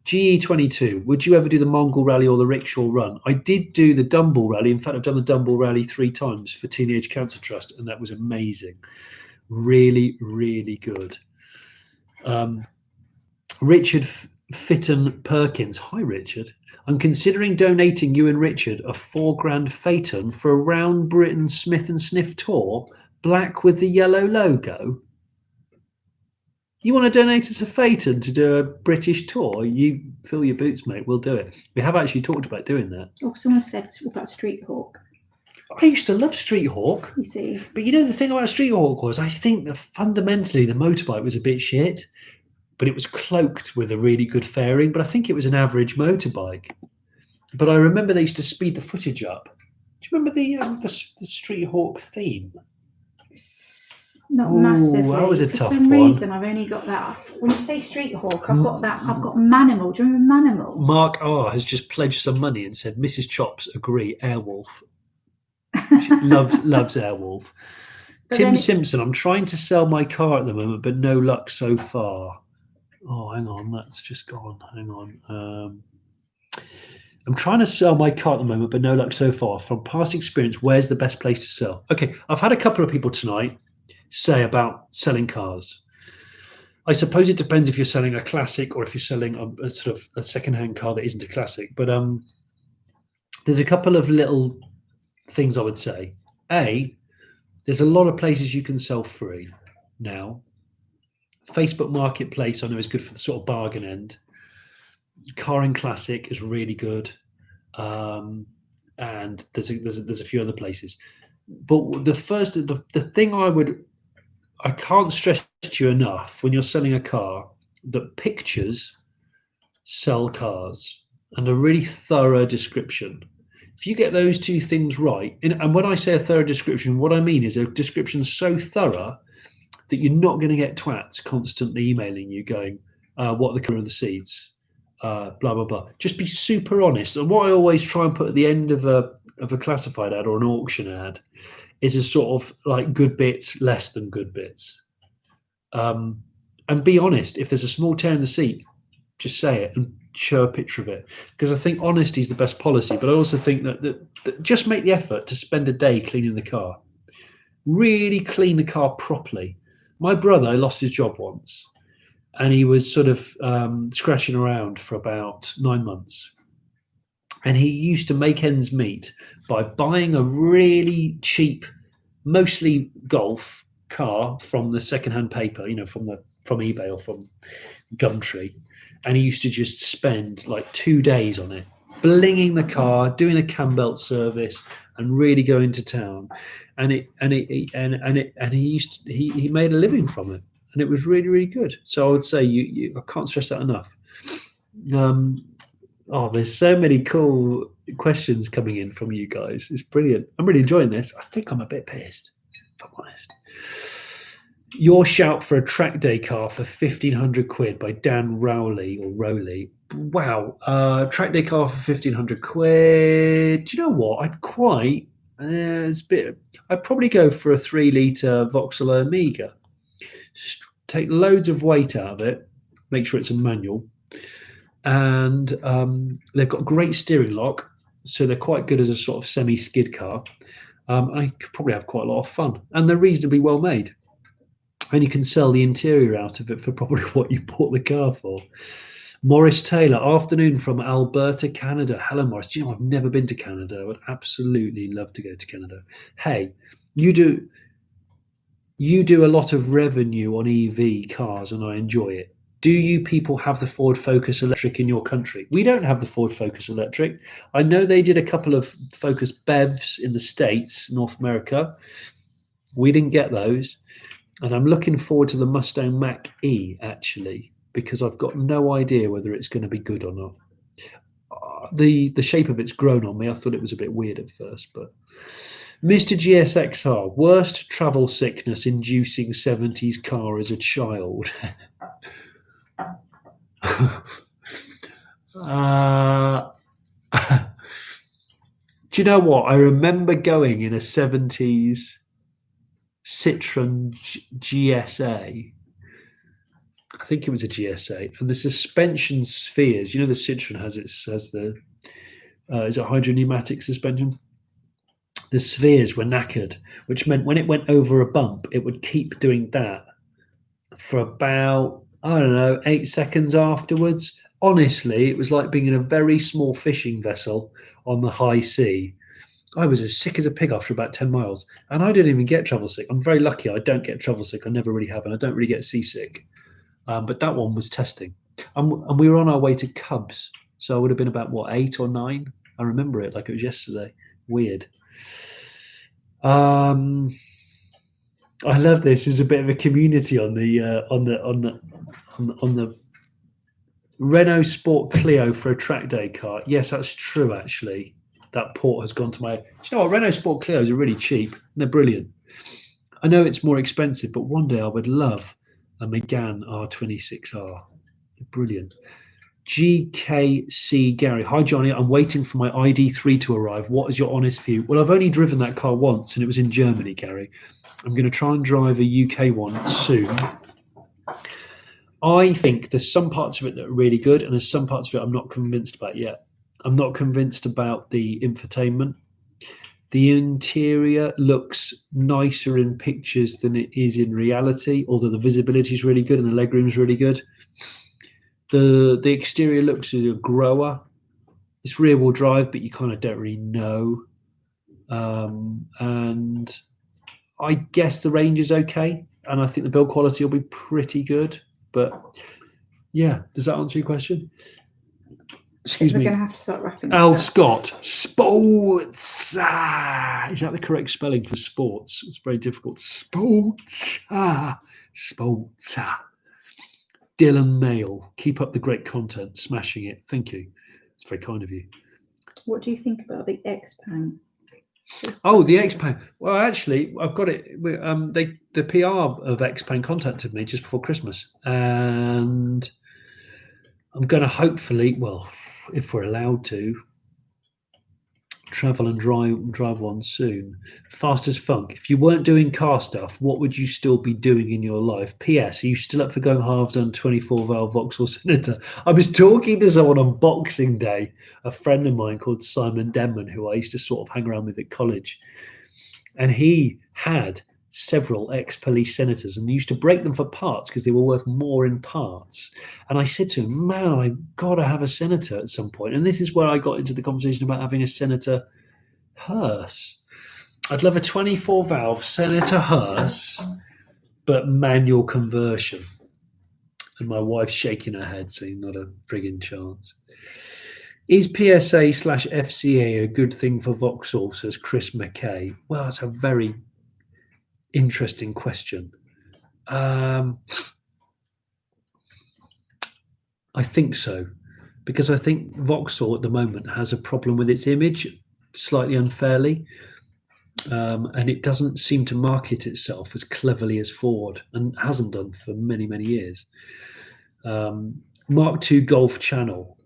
GE22, would you ever do the Mongol rally or the Rickshaw run? I did do the Dumble rally. In fact, I've done the Dumble rally 3 times for Teenage Cancer Trust, and that was amazing. Really, really good. Richard Fitton Perkins. Hi, Richard. I'm considering donating you and Richard a $4,000 Phaeton for a round Britain Smith and Sniff tour, black with the yellow logo. You want to donate us a Phaeton to do a British tour? You fill your boots, mate. We'll do it. We have actually talked about doing that. Oh, someone said about Street Hawk. I used to love Street Hawk. You see. But you know, the thing about Street Hawk was I think that fundamentally the motorbike was a bit shit, but it was cloaked with a really good fairing. But I think it was an average motorbike. But I remember they used to speed the footage up. Do you remember the Street Hawk theme? Not massively. That was a tough one. For some reason, I've only got that. When you say Street Hawk, I've got that. I've got Manimal. Do you remember Manimal? Mark R has just pledged some money and said, Mrs. Chops, agree, Airwolf. She loves Airwolf. Tim Simpson, I'm trying to sell my car at the moment, but no luck so far. Oh, hang on. That's just gone. Hang on. I'm trying to sell my car at the moment, but no luck so far. From past experience, where's the best place to sell? Okay, I've had a couple of people tonight say about selling cars. I suppose it depends if you're selling a classic or if you're selling a sort of a second-hand car that isn't a classic. But there's a couple of little things I would say. A, there's a lot of places you can sell free now. Facebook Marketplace, I know, is good for the sort of bargain end. Car and Classic is really good, and there's a few other places. But the thing I can't stress to you enough when you're selling a car, that pictures sell cars and a really thorough description. If you get those two things right, and when I say a thorough description, what I mean is a description so thorough that you're not going to get twats constantly emailing you going, what are the colour of the seats? Blah blah blah. Just be super honest. And what I always try and put at the end of a classified ad or an auction ad is a sort of like good bits, less than good bits. And be honest. If there's a small tear in the seat, just say it and show a picture of it. Because I think honesty is the best policy. But I also think that just make the effort to spend a day cleaning the car. Really clean the car properly. My brother lost his job once. And he was sort of scratching around for about 9 months. And he used to make ends meet by buying a really cheap, mostly Golf car from the secondhand paper, from eBay or from Gumtree. And he used to just spend like 2 days on it, blinging the car, doing a cam belt service, and really going to town. And he made a living from it. And it was really, really good. So I would say I can't stress that enough. Oh, there's so many cool questions coming in from you guys. It's brilliant. I'm really enjoying this. I think I'm a bit pissed, if I'm honest. Your shout for a track day car for 1,500 quid by Dan Rowley or Rowley. Wow. Track day car for 1,500 quid. Do you know what? I'd probably go for a 3-litre Vauxhall Omega. Take loads of weight out of it. Make sure it's a manual. And they've got great steering lock, so they're quite good as a sort of semi-skid car. I could probably have quite a lot of fun, and they're reasonably well made. And you can sell the interior out of it for probably what you bought the car for. Morris Taylor, afternoon from Alberta, Canada. Hello, Morris. Do you know I've never been to Canada? I would absolutely love to go to Canada. Hey, you do a lot of revenue on EV cars, and I enjoy it. Do you people have the Ford Focus Electric in your country? We don't have the Ford Focus Electric. I know they did a couple of Focus BEVs in the States, North America. We didn't get those. And I'm looking forward to the Mustang Mach-E, actually, because I've got no idea whether it's going to be good or not. The shape of it's grown on me. I thought it was a bit weird at first, but... Mr. GSXR, worst travel sickness inducing 70s car as a child. Do you know what? I remember going in a 70s Citroen GSA. I think it was a GSA, and the suspension spheres. You know, the Citroen has the is it hydropneumatic suspension? The spheres were knackered, which meant when it went over a bump, it would keep doing that for about, I don't know, 8 seconds afterwards. Honestly, it was like being in a very small fishing vessel on the high sea. I was as sick as a pig after about 10 miles, and I didn't even get travel sick. I'm very lucky I don't get travel sick. I never really have, and I don't really get seasick. But that one was testing. And we were on our way to Cubs, so I would have been about, 8 or 9? I remember it like it was yesterday. Weird. I love this. There's a bit of a community on the Renault Sport Clio for a track day car. Yes, that's true. Actually, that port has gone to my. Do you know what? Renault Sport Clios are really cheap. And they're brilliant. I know it's more expensive, but one day I would love a Megane R26R. Brilliant. GKC Gary. Hi, Johnny. I'm waiting for my ID3 to arrive. What is your honest view? Well, I've only driven that car once, and it was in Germany, Gary. I'm going to try and drive a UK one soon. I think there's some parts of it that are really good, and there's some parts of it I'm not convinced about yet. I'm not convinced about the infotainment. The interior looks nicer in pictures than it is in reality, although the visibility is really good and the legroom is really good. The exterior looks like a grower. It's rear-wheel drive, but you kind of don't really know. And I guess the range is okay, and I think the build quality will be pretty good. But yeah, does that answer your question? Excuse me. We're going to have to start wrapping Al this up. Scott, sports. Is that the correct spelling for sports? It's very difficult. Sports. Sports. Dylan Mail, keep up the great content, smashing it. Thank you. It's very kind of you. What do you think about the X-Pan? Oh, the X-Pan. Well, actually, I've got it. The PR of X-Pan contacted me just before Christmas, and I'm going to hopefully, well, if we're allowed to, travel and drive one soon. Fast as funk. If you weren't doing car stuff, what would you still be doing in your life? P.S. Are you still up for going halves on 24-valve Vauxhall Senator? I was talking to someone on Boxing Day, a friend of mine called Simon Denman, who I used to sort of hang around with at college, and he had several ex-police senators and used to break them for parts because they were worth more in parts. And I said to him, man, I've got to have a senator at some point. And this is where I got into the conversation about having a Senator hearse. I'd love a 24-valve Senator hearse, but manual conversion. And my wife's shaking her head, saying not a frigging chance. Is PSA/FCA a good thing for Vauxhall, says Chris McKay? Well, that's a very interesting question. I think so, because I think Vauxhall at the moment has a problem with its image, slightly unfairly, and it doesn't seem to market itself as cleverly as Ford, and hasn't done for many, many years. Mark II Golf Channel.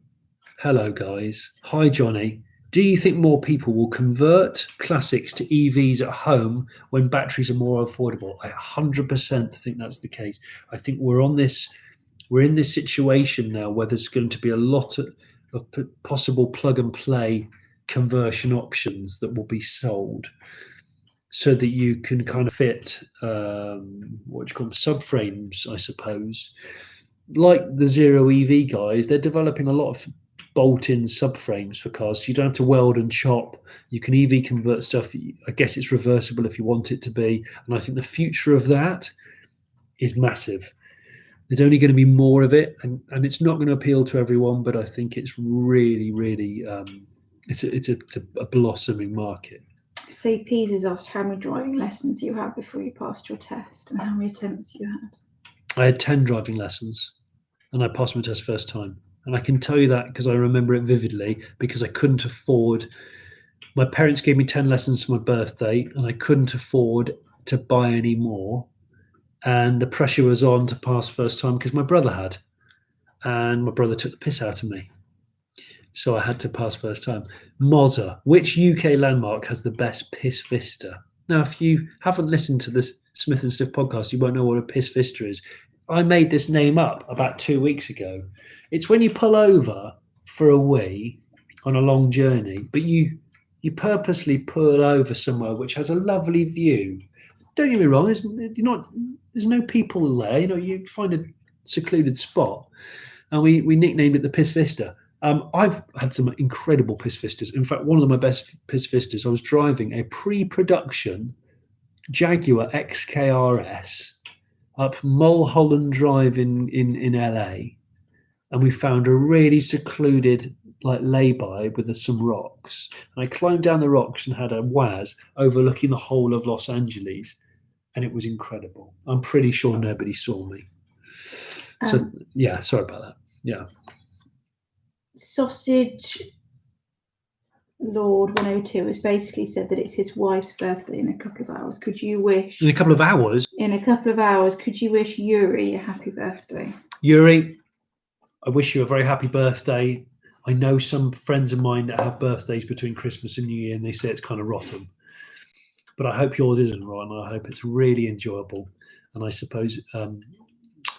Hello, guys. Hi, Jonny. Do you think more people will convert classics to EVs at home when batteries are more affordable? I 100% think that's the case. I think we're in this situation now where there's going to be a lot of possible plug and play conversion options that will be sold, so that you can kind of fit what do you call them, subframes, I suppose. Like the Zero EV guys, they're developing a lot of bolt-in subframes for cars, so you don't have to weld and chop. You can EV convert stuff. I guess it's reversible if you want it to be, and I think the future of that is massive. There's only going to be more of it, and it's not going to appeal to everyone, but I think it's really, really it's a blossoming market. CPs has asked how many driving lessons you had before you passed your test and how many attempts you had. I had 10 driving lessons, and I passed my test first time. And I can tell you that because I remember it vividly, because I couldn't afford. My parents gave me 10 lessons for my birthday, and I couldn't afford to buy any more. And the pressure was on to pass first time because my brother had. And my brother took the piss out of me. So I had to pass first time. Mozza, which UK landmark has the best piss vista? Now, if you haven't listened to this Smith and Stiff podcast, you won't know what a piss vista is. I made this name up about 2 weeks ago. It's when you pull over for a wee on a long journey, but you purposely pull over somewhere which has a lovely view. Don't get me wrong, there's no people there. You find a secluded spot, and we nicknamed it the Piss Vista. I've had some incredible Piss Vistas. In fact, one of my best Piss Vistas, I was driving a pre-production Jaguar XKRS up Mulholland Drive in LA, and we found a really secluded lay-by with some rocks, and I climbed down the rocks and had a waz overlooking the whole of Los Angeles, and it was incredible. I'm pretty sure nobody saw me. So yeah, sorry about that. Yeah. Sausage Lord 102 has basically said that it's his wife's birthday in a couple of hours. Could you wish... In a couple of hours? In a couple of hours, could you wish Yuri a happy birthday? Yuri, I wish you a very happy birthday. I know some friends of mine that have birthdays between Christmas and New Year, and they say it's kind of rotten. But I hope yours isn't rotten. I hope it's really enjoyable. And I suppose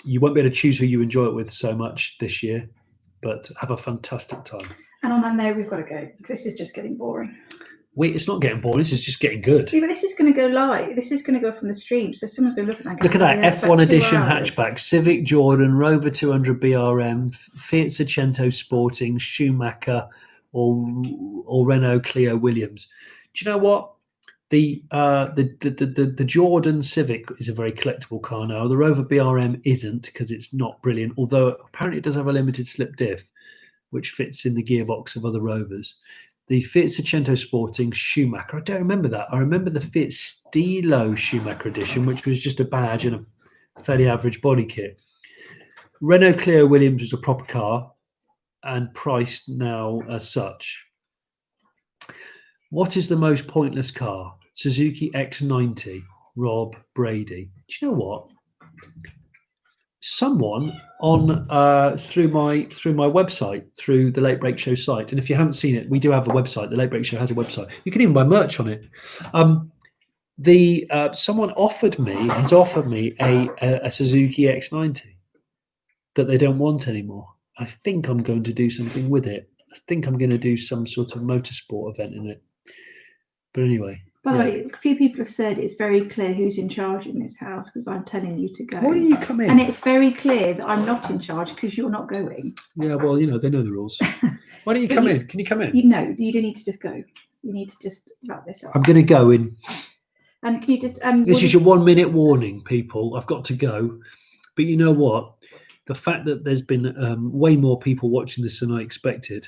you won't be able to choose who you enjoy it with so much this year, but have a fantastic time. And on that note, we've got to go, because this is just getting boring. Wait, it's not getting boring. This is just getting good. Yeah, but this is going to go live. This is going to go from the stream. So someone's going to look at that. Look at that F1 edition hatchback, Civic Jordan, Rover 200 BRM, Fiat Seicento Sporting, Schumacher, or Renault Clio Williams. Do you know what? The Jordan Civic is a very collectible car now. The Rover BRM isn't, because it's not brilliant, although apparently it does have a limited slip diff, which fits in the gearbox of other Rovers. The Fiat Seicento Sporting, Schumacher. I don't remember that. I remember the Fiat Stilo Schumacher edition, which was just a badge and a fairly average body kit. Renault Clio Williams was a proper car and priced now as such. What is the most pointless car? Suzuki X90, Rob Brady. Do you know what? Someone on through my website, through the Late Break Show site, and if you haven't seen it, we do have a website. The Late Break Show has a website. You can even buy merch on it. Someone has offered me a Suzuki X90 that they don't want anymore. I think I'm going to do something with it. I think I'm going to do some sort of motorsport event in it. But anyway. By the way, a few people have said it's very clear who's in charge in this house because I'm telling you to go. Why don't you come in? And it's very clear that I'm not in charge because you're not going. Yeah, well, they know the rules. Why don't you come in? Can you come in? You don't need to just go. You need to just wrap this up. I'm going to go in. And can you just... this is your 1 minute warning, people. I've got to go. But you know what? The fact that there's been way more people watching this than I expected,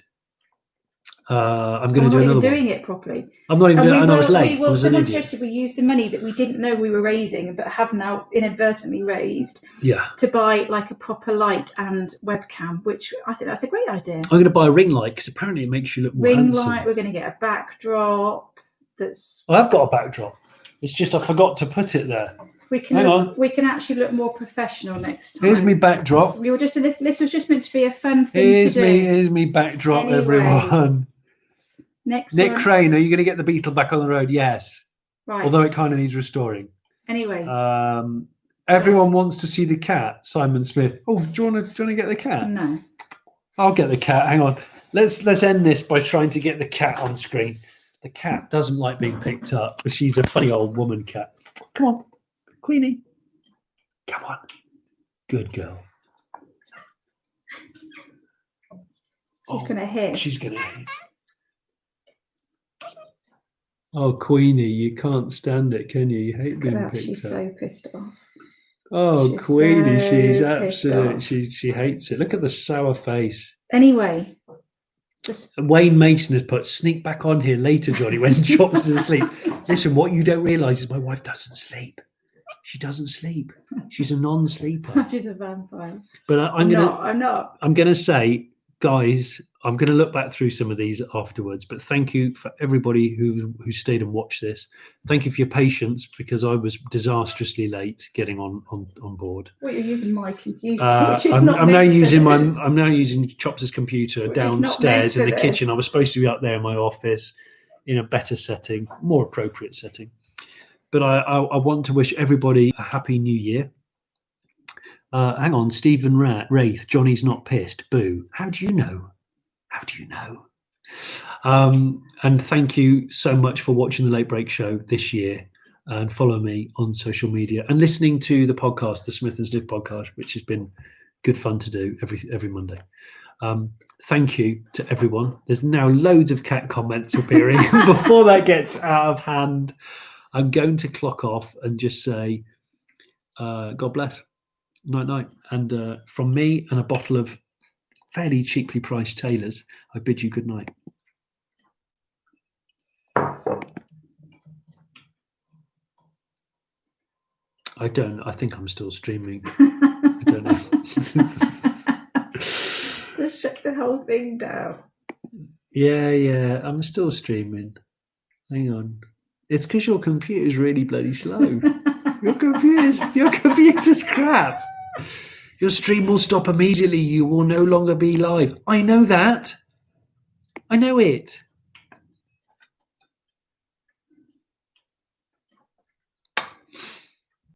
I'm going to do I'm not another even one. doing it properly. I'm not even doing it, and I was late. I Well, was an someone idiot. suggested we use the money that we didn't know we were raising, but have now inadvertently raised, Yeah. to buy like a proper light and webcam, which I think that's a great idea. I'm going to buy a ring light because apparently it makes you look more handsome. Ring light. We're going to get a backdrop. I've got a backdrop. It's just I forgot to put it there. We can actually look more professional next time. Here's me backdrop. This was just meant to be a fun thing to do. Here's me backdrop, anyway, everyone. Next Nick one. Crane, are you going to get the Beetle back on the road? Yes. Right. Although it kind of needs restoring. Anyway. Everyone wants to see the cat. Simon Smith. Oh, do you want to get the cat? No. I'll get the cat. Hang on. Let's end this by trying to get the cat on screen. The cat doesn't like being picked up, but she's a funny old woman cat. Come on, Queenie. Come on. Good girl. She's going to hit. She's going to hit. Oh, Queenie, you can't stand it, can you? You hate being picked she's up. so pissed off. Oh, Queenie, so she's absolute. She hates it. Look at the sour face. Anyway. Wayne Mason has put sneak back on here later, Johnny, when Chops is asleep. Listen, what you don't realise is my wife doesn't sleep. She doesn't sleep. She's a non-sleeper. She's a vampire. But I'm not. I'm gonna say, guys, I'm gonna look back through some of these afterwards. But thank you for everybody who stayed and watched this. Thank you for your patience because I was disastrously late getting on board. Well, you're using my computer, which is I'm now using Chops' computer downstairs in the kitchen. I was supposed to be up there in my office in a better setting, more appropriate setting. But I want to wish everybody a happy new year. Hang on, Stephen Wraith, Johnny's not pissed. Boo. How do you know? How do you know? And thank you so much for watching the Late Break Show this year, and follow me on social media and listening to the podcast, the Smith and Sniff podcast, which has been good fun to do every Monday. Thank you to everyone. There's now loads of cat comments appearing. Before that gets out of hand, I'm going to clock off and just say, God bless. Night. And from me and a bottle of fairly cheaply priced Taylor's, I bid you good night. I think I'm still streaming. I don't know. Just shut the whole thing down. Yeah, I'm still streaming. Hang on. It's because your computer's really bloody slow. Your computer's crap. Your stream will stop immediately. You will no longer be live. I know that. I know it.